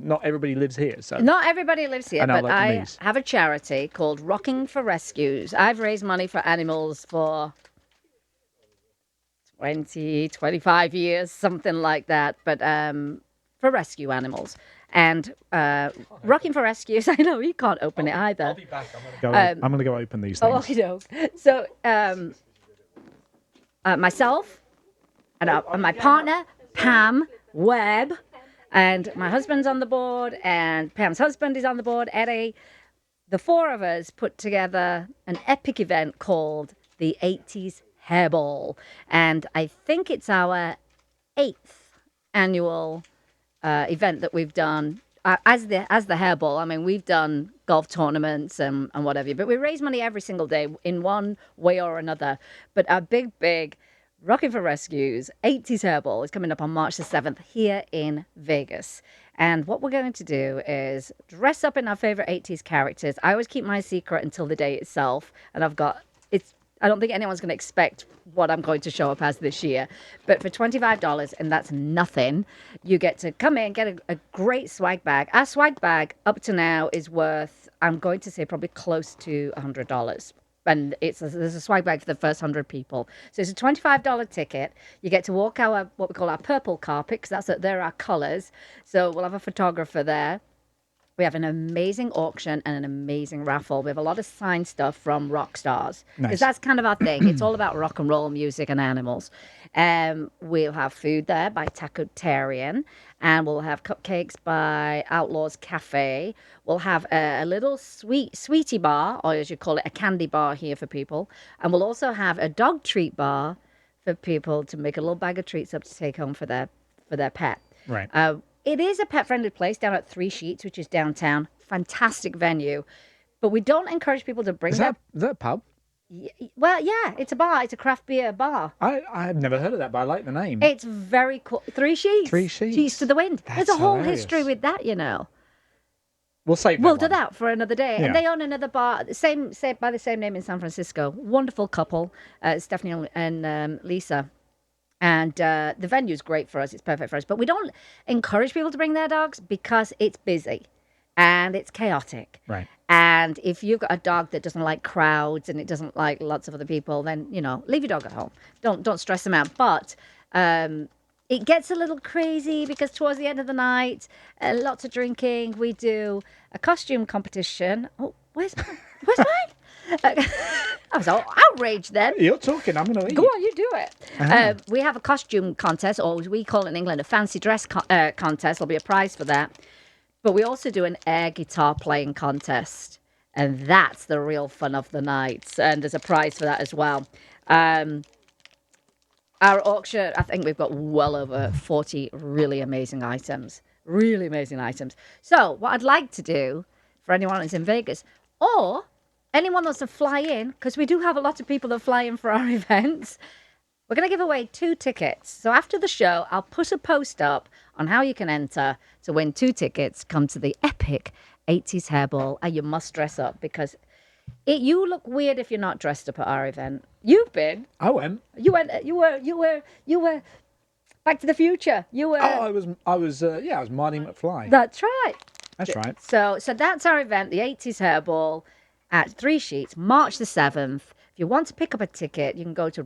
not everybody lives here. So not everybody lives here, but like I have a charity called Rocking for Rescues. I've raised money for animals for 25 years, something like that, but for rescue animals. And Rocking for Rescues, I know you can't open it either. I'll be back. I'm going to go open these things. Oh, okay. So myself and my partner, Pam Webb, and my husband's on the board, and Pam's husband is on the board, Eddie. The four of us put together an epic event called the 80s Hairball. And I think it's our 8th annual event that we've done as the Hairball. I mean, we've done golf tournaments and what have you, but we raise money every single day in one way or another. But our big Rocking for Rescues 80s Hairball is coming up on March the 7th here in Vegas. And what we're going to do is dress up in our favorite 80s characters. I always keep my secret until the day itself, and I don't think anyone's going to expect what I'm going to show up as this year. But for $25, and that's nothing, you get to come in, get a great swag bag. Our swag bag up to now is worth, I'm going to say, probably close to $100. And there's a swag bag for the first 100 people. So it's a $25 ticket. You get to walk what we call our purple carpet, because they're our colours. So we'll have a photographer there. We have an amazing auction and an amazing raffle. We have a lot of signed stuff from rock stars. Because that's kind of our thing. It's all about rock and roll music and animals. We'll have food there by Tacotarian. And we'll have cupcakes by Outlaws Cafe. We'll have a little sweetie bar, or as you call it, a candy bar here for people. And we'll also have a dog treat bar for people to make a little bag of treats up to take home for their pet. Right. It is a pet-friendly place down at Three Sheets, which is downtown. Fantastic venue. But we don't encourage people to bring Is that a pub? Well, yeah, it's a bar. It's a craft beer bar. I've never heard of that, but I like the name. It's very cool. Three Sheets. Three Sheets. Sheets to the wind. That's There's a whole hilarious. history with that, you know. We'll save that We'll do one. that for another day. Yeah. And they own another bar, by the same name in San Francisco. Wonderful couple, Stephanie and Lisa. And the venue's great for us. It's perfect for us. But we don't encourage people to bring their dogs because it's busy and it's chaotic. Right. And if you've got a dog that doesn't like crowds and it doesn't like lots of other people, then, leave your dog at home. Don't stress them out. But it gets a little crazy because towards the end of the night, lots of drinking. We do a costume competition. Oh, where's mine? I was outraged then. You're talking. I'm going to eat. Go on, you do it. Uh-huh. We have a costume contest, or as we call it in England, a fancy dress contest. There'll be a prize for that. But we also do an air guitar playing contest. And that's the real fun of the night. And there's a prize for that as well. Our auction, I think we've got well over 40 really amazing items. Really amazing items. So what I'd like to do for anyone who's in Vegas, or anyone wants to fly in, because we do have a lot of people that fly in for our events, we're going to give away 2 tickets. So after the show, I'll put a post up on how you can enter to win 2 tickets. Come to the epic 80s hairball, and you must dress up because you look weird if you're not dressed up at our event. You've been. I went. You went. You were. Back to the Future. You were. Oh, I was Marty McFly. That's right. That's right. So that's our event, the 80s hairball at 3 Sheets, March the 7th. If you want to pick up a ticket, you can go to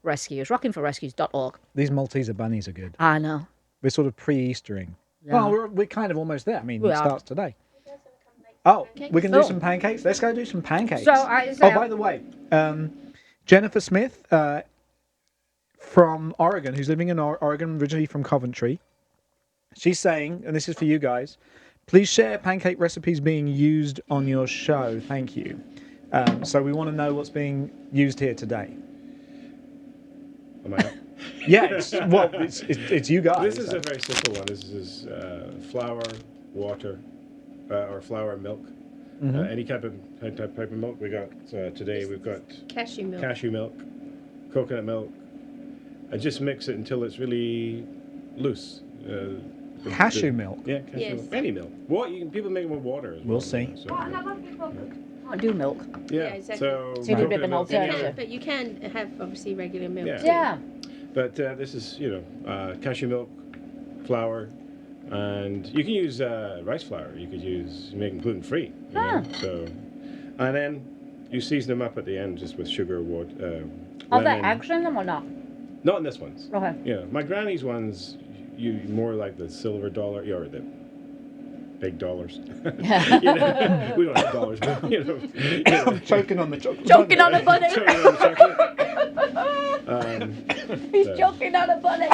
rockingforrescues.org. These Malteser bunnies are good. I know. We're sort of pre-Eastering. Yeah. Well, we're kind of almost there. I mean, We it are. starts today. Oh, we can do Oh. some pancakes. Let's go do some pancakes. So by the way, Jennifer Smith from Oregon, who's living in Oregon, originally from Coventry, she's saying, and this is for you guys, please share pancake recipes being used on your show. Thank you. So we want to know what's being used here today. Am I up? Yeah, it's you guys. This is a very simple one. This is flour, water, or flour and milk. Any type of milk. We got today. We've got Cashew milk. cashew milk, coconut milk. I just mix it until it's really loose. Cashew milk. Yeah, cashew Yes. milk. Any milk. People make it with water as well. We'll see. So, I do milk. yeah. Yeah, exactly. So So you do a bit of an coconut milk, alternative. But you can have obviously regular milk. Yeah. too. Yeah. But this is, cashew milk, flour, and you can use rice flour. You could make them gluten-free. So, and then you season them up at the end just with sugar, water, Are there lemon. eggs in them or not? Not in this ones. Okay. Yeah, my granny's ones, you more like the silver dollar, or the big dollars. We don't have dollars, but I'm choking on the chocolate. Choking on a bunny. He's so- choking on a bunny.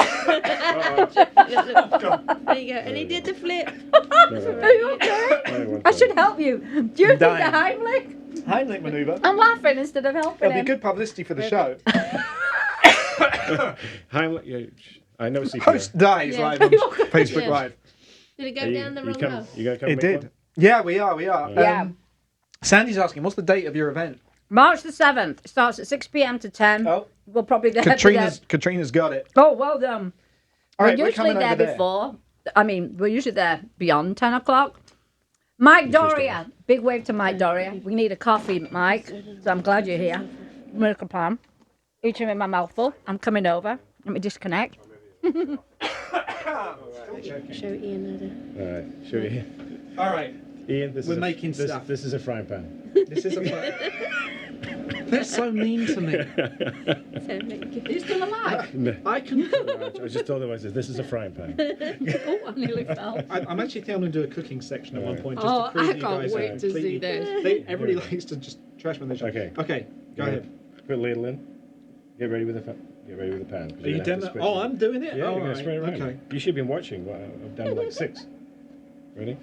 There you go. And he did the flip. Are you okay? I should help you. Do you think the dying. Heimlich? Heimlich maneuver. I'm laughing instead of helping It'll be him. good publicity for the show. Heimlich, yeah, I know CPR. Host dies Yeah. live on Facebook Yeah. Live. Did it go Are down the wrong road? You gonna come It make did. one? Yeah, we are. Yeah. Sandy's asking, what's the date of your event? March the 7th. It starts at 6 p.m. to 10. Oh, We'll probably there. Katrina's got it. Oh, well done. All right, we're we're usually coming there over there. before. I mean, we're usually there beyond 10 o'clock. Mike Doria. Big wave to Mike Doria. We need a coffee, Mike. So I'm glad you're here. Milk and palm. Eating in my mouthful. I'm coming over. Let me disconnect. Show Ian All right, show you. All right. Ian, We're making stuff. This is a frying pan. This is a They're so mean to me. the. You still alive? No. I can. I just told him, I said, this is a frying pan. Oh, I nearly fell. I'm actually telling them to do a cooking section at one point just Oh, to prove I you can't guys wait are to see completely- this. Everybody likes to just trash when they show. Okay. Okay. Go ahead. Put a ladle in. Get ready with the pan. 'cause Are you're you gonna have done to that? spread Oh, it. I'm doing it. Yeah, All you're gonna right. spread it around. Okay. You should have been watching. Well, I've done like 6. Ready?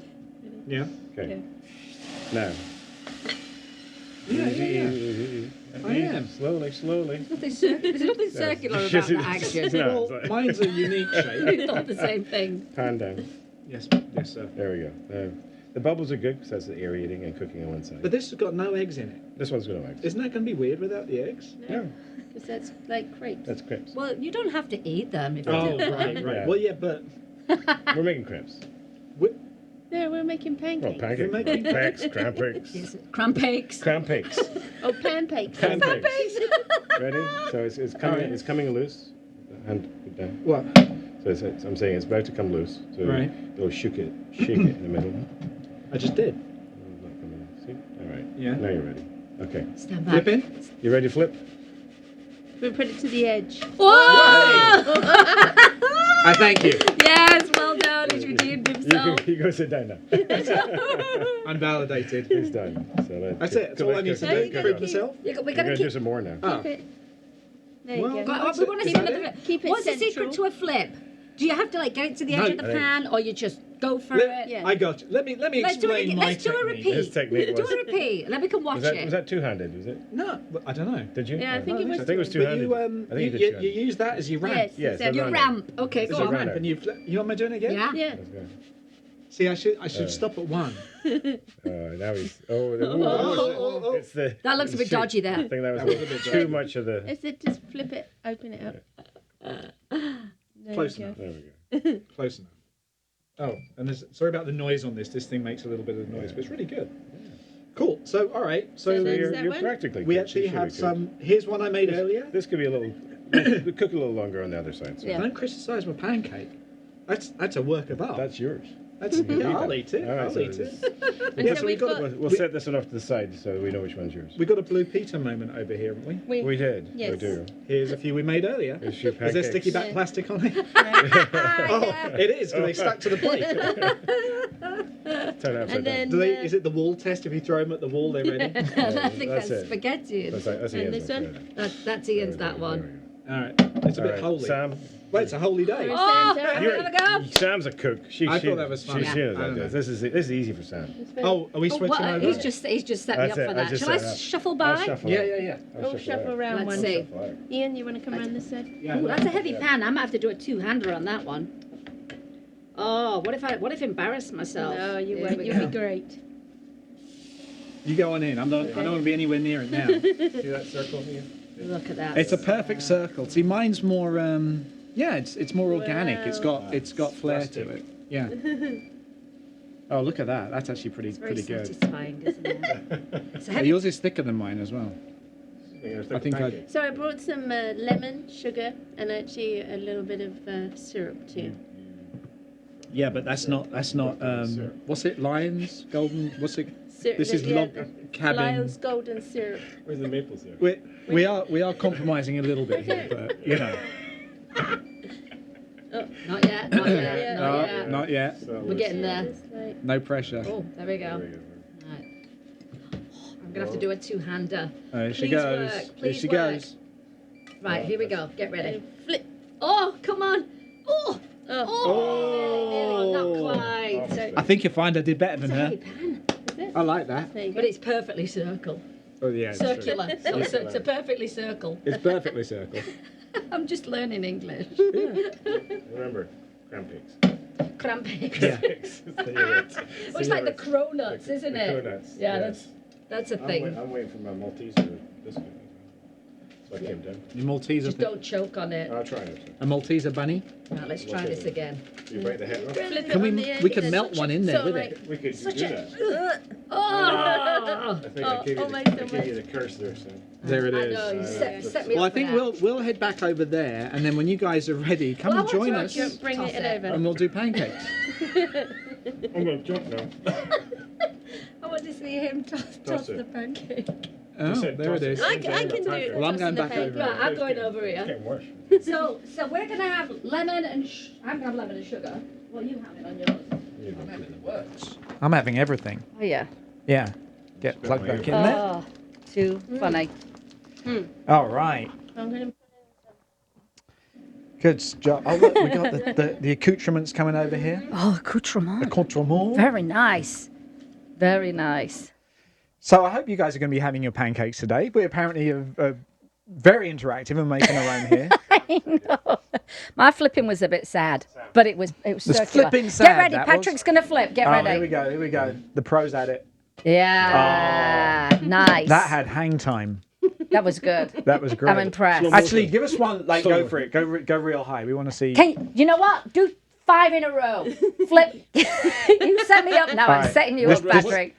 Yeah. Okay. Okay. Now. Yeah. Easy. I am. Slowly. There's nothing circular about Just- the action. No, Well, it's like- mine's a unique shape. We thought the same thing. Pan down. Yes, sir. There we go. The bubbles are good because that's the aerating and cooking on one side. But this has got no eggs in it. This one's going to eggs. Isn't that going to be weird without the eggs? No, Because that's like crepes. that's crepes. Well, you don't have to eat them if you Oh, do. right. Yeah. Well, yeah, but We're making crepes. Yeah, we're making Well, pancakes. pancakes, crampakes. Crampakes. Crampakes. Oh, pancakes. Pancakes. Ready? So it's coming. It's coming loose. Hand it down. What? So I'm saying it's about to come loose. So Right. you'll shake it in the middle. I just did. Not coming. See? All right. Yeah. Now you're ready. Okay. Stand back. Flip in. You ready to flip? We put it to the edge. Whoa! I thank you. Yes, well done. He's redeemed himself. You go sit down now. Unvalidated. He's done. So That's it. That's all I need to do. go. Prove myself. We We're gotta going to do keep. some more now. Oh. Keep it. There you Well, go. got- We want to Is see that another. Keep it What's the central. secret to a flip? Do you have to like get it to the edge No. of the I think- pan, or you just go for Let- it? Yeah. I got you. Let me Let's do it explain again. my Let's do a technique. repeat. His technique Do was. a repeat. Then we can watch Was it. that two-handed? Was it? No, but I don't know. Did you? Yeah, I think it was. I think it was But two-handed. you, I think you, you did you two-handed. use that as your ramp. Yes. Yes, exactly. Your ramp. Okay, It's go a Your on. ramp. ramp, and you want me doing it again? Yeah. Yeah. Let's go. See, I should stop at one. Now he's. Oh, oh. it's the. That looks a bit dodgy there. I think that was was a bit too dodgy. much of the. Is it just flip it, open it up? There Close you go. enough. There we go. Close enough. Oh, and sorry about the noise on this. This thing makes a little bit of noise, but it's really good. Cool. So, all right. So So You're, that you're one? practically. we good. actually You should have be good. some. Here's one I made earlier. This could be a little. We cook a little longer on the other side. So Yeah. Don't criticise my pancake. That's a work of art. That's yours. That's You yeah, eat I'll that. eat it. All right, I'll so eat it. And Yeah, so so we've got. We'll set this one off to the side so we know which one's yours. We got a Blue Peter moment over here, haven't we? We did. We Yes. do. Here's a few we made earlier. There's a few Is there pancakes. sticky back Yeah. plastic on it? Ah, Oh, yeah. it is because they stuck to the plate. Turn upside And then- down. Is it the wall test? If you throw them at the wall, they're ready. I think that's that's it. spaghetti. That's And Ian's this one? That's Ian's, that one. All right, it's a All bit right, holy. Sam. Well, it's a holy day. There is- Oh, Sandra. have a go. Sam's a cook. I thought that was funny. She knows I how to don't do know. this. This is easy for Sam. Oh, are we Oh, switching what? over? He's just set me That's up it, for I that. just Shall I set it up. shuffle I'll by? shuffle Yeah, out. yeah, yeah. Oh, shuffle around Let's one. see. Shuffle out. Ian, you want to come around this side? Yeah, Ooh, that's a heavy pan. I might have to do a two-hander on that one. Oh, what if I embarrassed myself? No, you Here won't. we You'll go. be great. You go on in. I don't want to be anywhere near it now. See that circle here? Look at that. It's a perfect circle. See, mine's more. Yeah, it's more organic. Wow. It's got flair to it. Yeah. Oh, look at that. That's actually It's very pretty good. satisfying, isn't it? It's a Yeah, heavy. yours is thicker than mine as well. I think So I brought some lemon, sugar, and actually a little bit of syrup too. Yeah, but that's not. What's it? Lions, golden. What's it? Syrup, This is log cabin. Lyle's golden syrup. Where's the maple syrup? We are compromising a little bit here, but you know. Not yet. Not yet. Yeah. Not No, yet. not yet. We're getting there. Just like, No pressure. Oh, there we go. Right. I'm gonna have to do a two-hander. There she Please goes. work, There please she work. goes. Right, here we go. Get ready. and flip. Oh, come on. Oh, Oh. oh, not quite. So, I think you'll find I did better than It's a her. heavy pan, is it? I like that. There you go. but it's perfectly circle. Oh yeah, it's true. Circular. So it's a perfectly circle. It's perfectly circle. I'm just learning English. Remember, crampakes. Crampakes. Yeah. Oh, it's like the cronuts, isn't it? Cronuts. Yeah, yes. that's a I'm thing. waiting for my Malteser biscuit. So I came down. Your Malteser. Just don't choke on it. I'll try it. A Malteser bunny. Right, let's try this again. You bite the head off? Flip it Can on the we? edge We can and melt one in there so with like- it. We could Such do a. that. Oh! I think I gave you, oh my I goodness. gave you the curse there, so. There it I is. know, you set me Well, up I think for that. we'll head back over there, and then when you guys are ready, come Well, and I want join to us, watch you Bring toss it over. and we'll do pancakes. I'm going to jump now. I want to see him toss it. the pancake. Oh, said there it toss it. is. I can do it. Well, I'm going tossing the back over. pancake. Right, I'm going over It's here. getting worse. So we're gonna have lemon and I'm gonna have lemon and sugar. What are you having on yours? I'm having everything. Oh yeah. Yeah. Get plugged back in there. Oh, too funny. All right. I'm going to Good job. Oh, look, we got the accoutrements coming over here. Oh, accoutrement. Accoutrement. Very nice. Very nice. So I hope you guys are going to be having your pancakes today. We apparently are very interactive and making our own here. I know. My flipping was a bit sad, but it was This circular. flipping Get sad, ready, that Patrick's gonna flip. Get Oh, ready. here we go. Here we go. The pros at it. Yeah. Nice. That had hang time. That was good. That was great. I'm impressed. Actually, give us one. Like, go for it. Go real high. We want to see. You know what? Do 5 in a row. Flip. You set me up now. All I'm right. setting you up, Patrick.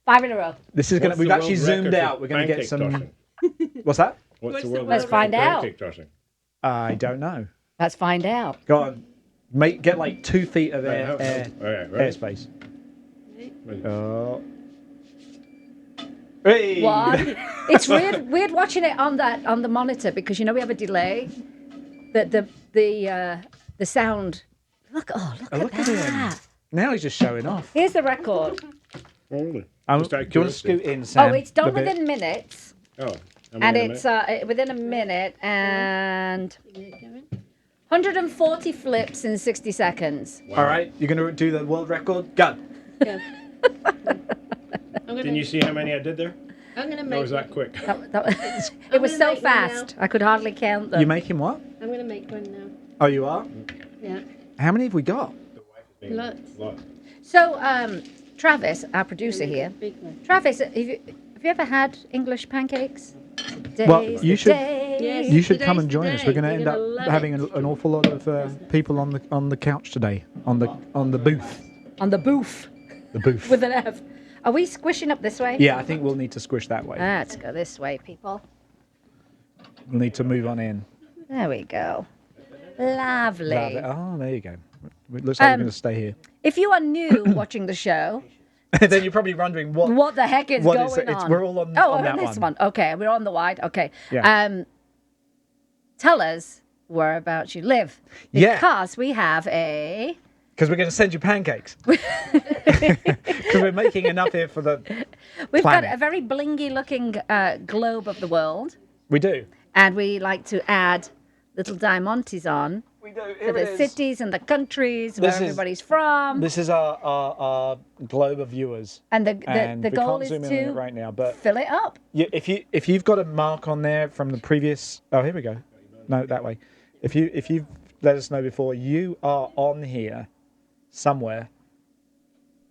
5 in a row. This is gonna. What's We've the actually world zoomed record out. for We're gonna get pancake some. tossing? What's that? What's the world Let's record find for out. pancake tossing? I don't know. Let's find out. Go on. Get like 2 feet of Right, all right, ready? airspace. Ready? Oh. Hey. One. It's weird watching it on the monitor because we have a delay. The sound. Look at Look at that. him. Now he's just showing off. Here's the record. Oh, really? Do Just out of you want to curiosity. scoot in, Sam? Oh, it's done a bit? within minutes, Oh, and it's within a minute and 140 flips in 60 seconds. All right, you're going to do the world record? Go. Go. Didn't you see how many I did there? I'm gonna Or make. was that quick? It was gonna so make one fast, I could hardly count them. You making what? I'm gonna make one now. Oh, you are? Yeah. How many have we got? Lots. Lot. So, Travis, our producer here. Big one. Travis, have you ever had English pancakes? Well, Today's you the should- day. Yes. You should come Today's and join us. the We're going to day. end You're up gonna love having it. an awful lot of people on the couch today, on the booth. On the booth The booth. with an F. Are we squishing up this way? Yeah, I think we'll need to squish that way. Let's go this way, people. We'll need to move on in. There we go. Lovely. Oh, there you go. It looks like we're going to stay here. If you are new watching the show, Then you're probably wondering what the heck is What going is it? on? We're all on that this one. one. Okay, we're on the wide. Okay. Yeah. Tell us whereabouts you live. Yeah. Because we have a... Because we're going to send you pancakes. Because we're making enough here for the We've planet. got a very blingy looking globe of the world. We do. And we like to add little diamantes on We do. for the cities and the countries This where is- everybody's from. This is our globe of viewers. And And the we goal can't is zoom in on to it right now, but fill it up. if you've got a mark on there from the previous, oh, here we go. No, that way. If you've let us know before, you are on here somewhere.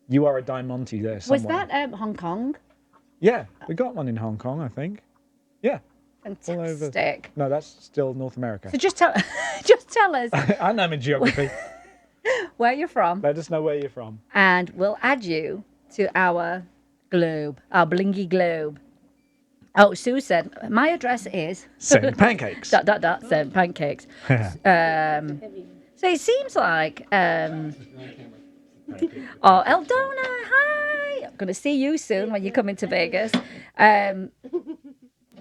You are a diamante there somewhere. Was that Hong Kong? Yeah, we got one in Hong Kong, I think. Yeah. All over. Fantastic. No, that's still North America. So just tell us I know my geography. where you're from, Let us know where you're from. and we'll add you to our globe, our blingy globe. Oh, Sue said my address is ... Send pancakes. Send pancakes. So it seems like oh, Eldona, hi! I'm going to see you soon when you come into Vegas.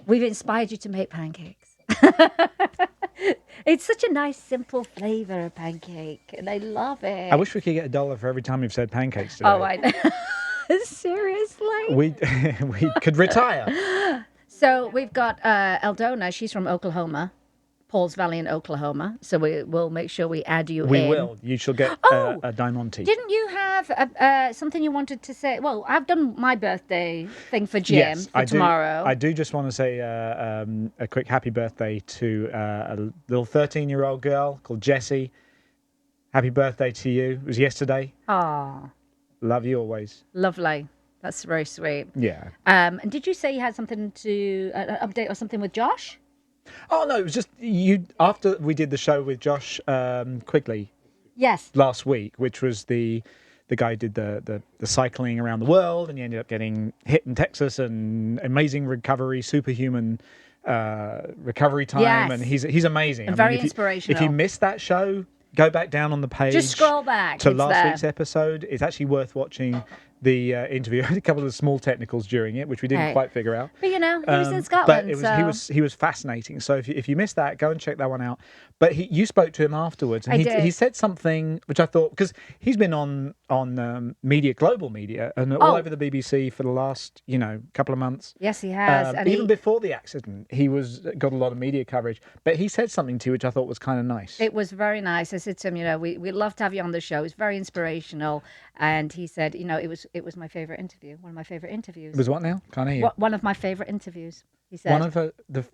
We've inspired you to make pancakes. It's such a nice, simple flavour of pancake, and I love it. I wish we could get $1 for every time you've said pancakes today. Oh, I know. Seriously? We could retire. So we've got Eldona. She's from Oklahoma, Pauls Valley in Oklahoma. So we'll make sure we add you We in. will. You shall get Oh, a diamante. Didn't you have something you wanted to say? Well, I've done my birthday thing for Jim Yes, for tomorrow. I do just want to say a quick happy birthday to a little 13-year-old girl called Jessie. Happy birthday to you. It was yesterday. Aw, Love you always. lovely. That's very sweet. Yeah. And did you say you had something to an update or something with Josh? Oh, no, it was just you. After we did the show with Josh Quigley Yes. last week, which was the guy who did the cycling around the world, and he ended up getting hit in Texas, and amazing recovery, superhuman recovery time, Yes. and he's amazing. And very if you inspirational. missed that show, go back down on the page. Just scroll back. to It's last there. week's episode. It's actually worth watching the interview. A couple of small technicals during it, which we didn't Hey. quite figure out. But you know, he was in But Scotland. it was, so... he was fascinating. So if you missed that, go and check that one out. But you spoke to him afterwards, and I he did. he said something which I thought, because he's been on global media and all Oh. over the BBC for the last couple of months. Yes, he has. And Even before the accident, he got a lot of media coverage. But he said something to you which I thought was kind of nice. It was very nice. I said to him, we'd love to have you on the show. It's very inspirational. And he said, it it was my favourite interview. One of my favourite interviews. It was what now? Can't hear you. One of my favourite interviews. He said. One of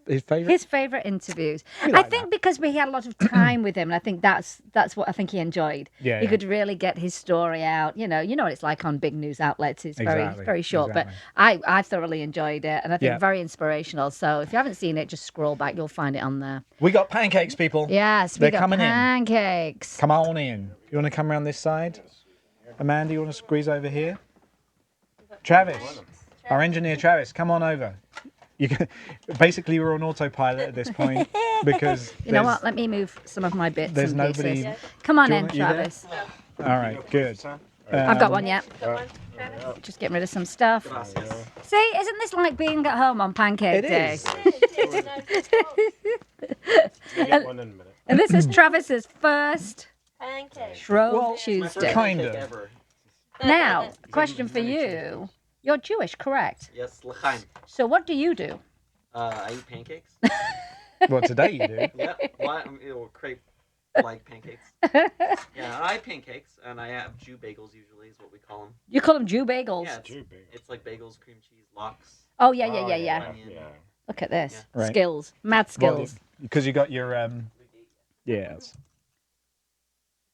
his favourite? His favourite interviews. You I like think that. because we had a lot of time with him, and I think that's what I think he enjoyed. Yeah, he yeah. could really get his story out. You know what it's like on big news outlets. It's Exactly, very short, exactly. but I thoroughly enjoyed it, and I think Yeah. very inspirational. So if you haven't seen it, just scroll back. You'll find it on there. We got pancakes, people. Yes, They're we got coming in. pancakes. Come on in. You want to come around this side? Amanda, you want to squeeze over here? Travis, our engineer Travis, come on over. You can, basically, we're on autopilot at this point because You know what? Let me move some of my bits. there's and nobody- pieces. Come on Do you in, want- you there? Travis. All right, good. I've got one yet. Just getting rid of some stuff. See, isn't this like being at home on Pancake It Day? is. You get one in a minute. And this is Travis's first Pancakes. Shrove Well, Tuesday. kind of. Ever. Now, question for you. You're Jewish, correct? Yes, l'chaim. So what do you do? I eat pancakes. Well, today you do. Yeah, well, crepe like pancakes. Yeah, I eat pancakes, and I have Jew bagels. Usually is what we call them. You call them Jew bagels. Yeah, Jew bagel. it's like bagels, cream cheese, lox. Oh, yeah. onion. Yeah. Look at this. Right. Skills. Mad skills. Because you got your yes.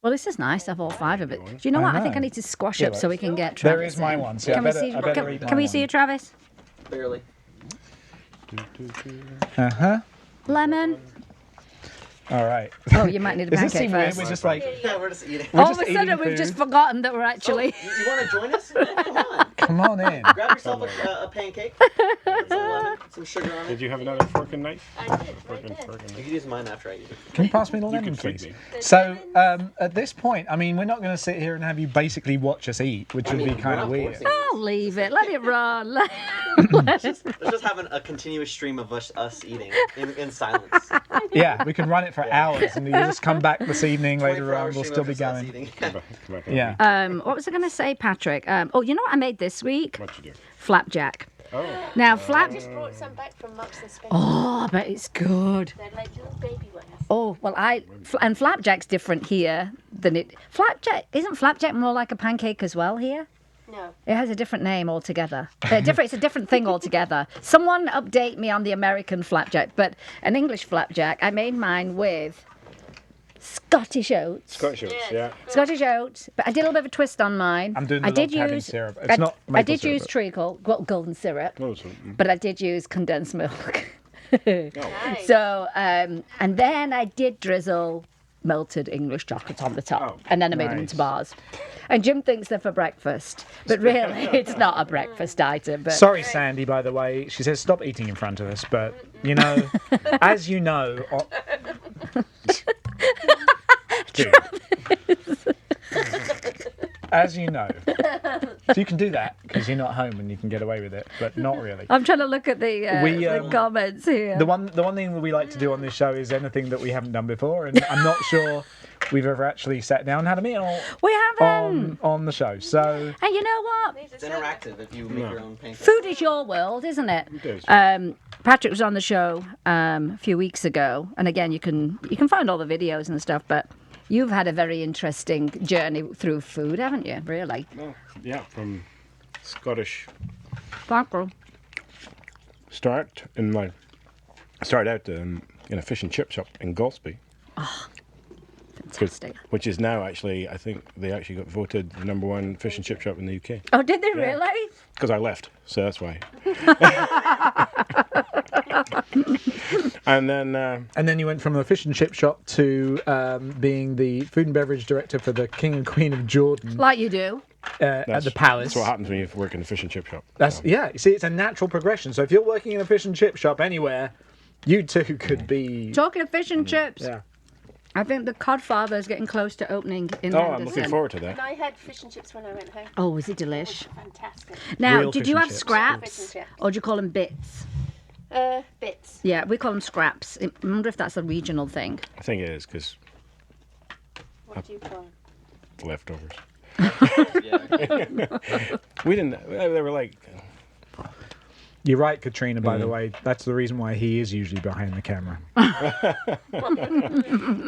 Well, this is nice to have all five of it. Good one. Do you know I what? I know. think I need to squash Yeah, up so we can get Travis There is my in. one. See, Can I we see? better eat Can we see you, Travis? Barely. Uh huh. Lemon. All right. Oh, you might need a Does this pancake seem weird? first. We're just like Yeah, we're just eating. we're All just of a sudden, eating we've just food. forgotten that we're actually. You want to join us? Come on. Come on in. Grab yourself a pancake. Put some lemon, some sugar on Did it. you have another fork and knife? I did. Fork and You knife. can use mine after I eat it. Can you pass me the You lemon, can feed please? me. So, at this point, I mean, we're not going to sit here and have you basically watch us eat, which would be kind of weird. I'll leave it. Let it run. Let's just have a continuous stream of us eating in silence. Yeah, we can run it for hours, and you just come back this evening later 24-hour on. We'll stream still of be just us going. eating. Come back. Yeah. What was I going to say, Patrick? Oh, you know what I made this week? What you do? Flapjack. Oh. Now, I just brought some back from Marks and Spencer. Oh, I bet it's good. They're like little baby ones. Oh, well, and flapjack's different here than it. Isn't flapjack more like a pancake as well here? No. It has a different name altogether. It's a different thing altogether. Someone update me on the American flapjack, but an English flapjack, I made mine with Scottish oats. Scotch oats, yeah. Scottish oats, but I did a little bit of a twist on mine. I'm doing I the did log cabin use syrup. It's not I maple did syrup, use but- treacle, golden syrup, Oh, so, but I did use condensed milk. Nice. So, and then I did drizzle melted English chocolate on the top, Oh, and then I made them nice. into bars. And Jim thinks they're for breakfast, but really, it's not a breakfast item. But Sorry, Sandy, by the way. She says stop eating in front of us, but, you know, as you know... Dude. As you know. So you can do that because you're not home and you can get away with it, but not really. I'm trying to look at the comments here. The one thing that we like to do on this show is anything that we haven't done before, and I'm not sure we've ever actually sat down and had a meal We haven't. on the show. So And you know what? It's interactive if you make your own pancakes. Food is your world, isn't it? It is. Patrick was on the show a few weeks ago, and again, you can find all the videos and stuff. But you've had a very interesting journey through food, haven't you? Really? Well, yeah, from Scottish Parker. start in my... I started out in a fish and chip shop in Golspie. Fantastic. Which is now actually, I think they actually got voted the #1 fish and chip shop in the UK. Oh, did they Yeah. really? Because I left, so that's why. And then you went from a fish and chip shop to being the food and beverage director for the King and Queen of Jordan Like you do. at the Palace. That's what happens when you work in a fish and chip shop. That's yeah. You see, it's a natural progression. So if you're working in a fish and chip shop anywhere, you too could be. Talking of fish and chips, Yeah. I think the Codfather is getting close to opening in Oh, Henderson. I'm looking forward to that. And I had fish and chips when I went home. Oh, was it delish? Fantastic. Now, Real did fish you and have chips. Fish scraps, and chips. or do you call them bits? Bits. Yeah, we call them scraps. I wonder if that's a regional thing. I think it is because What do you call them? leftovers. Yeah. We didn't. They were like You're right, Katrina, by the way. That's the reason why he is usually behind the camera.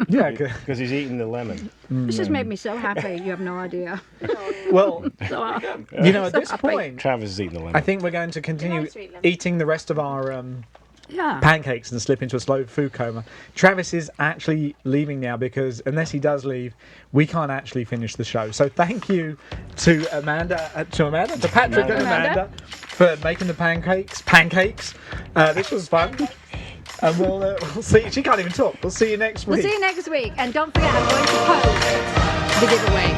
Yeah, because he's eating the lemon. This has made me so happy. You have no idea. well, So, at this point, Travis is eating the lemon. I think we're going to continue eating the rest of our pancakes and slip into a slow food coma. Travis is actually leaving now because unless he does leave, we can't actually finish the show. So thank you to Patrick and Amanda for making the pancakes. This was fun. And we'll see. She can't even talk. We'll see you next week. We'll see you next week. And don't forget, I'm going to post the giveaway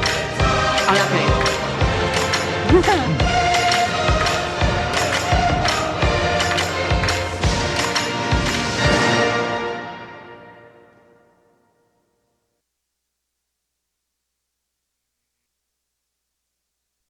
on our page.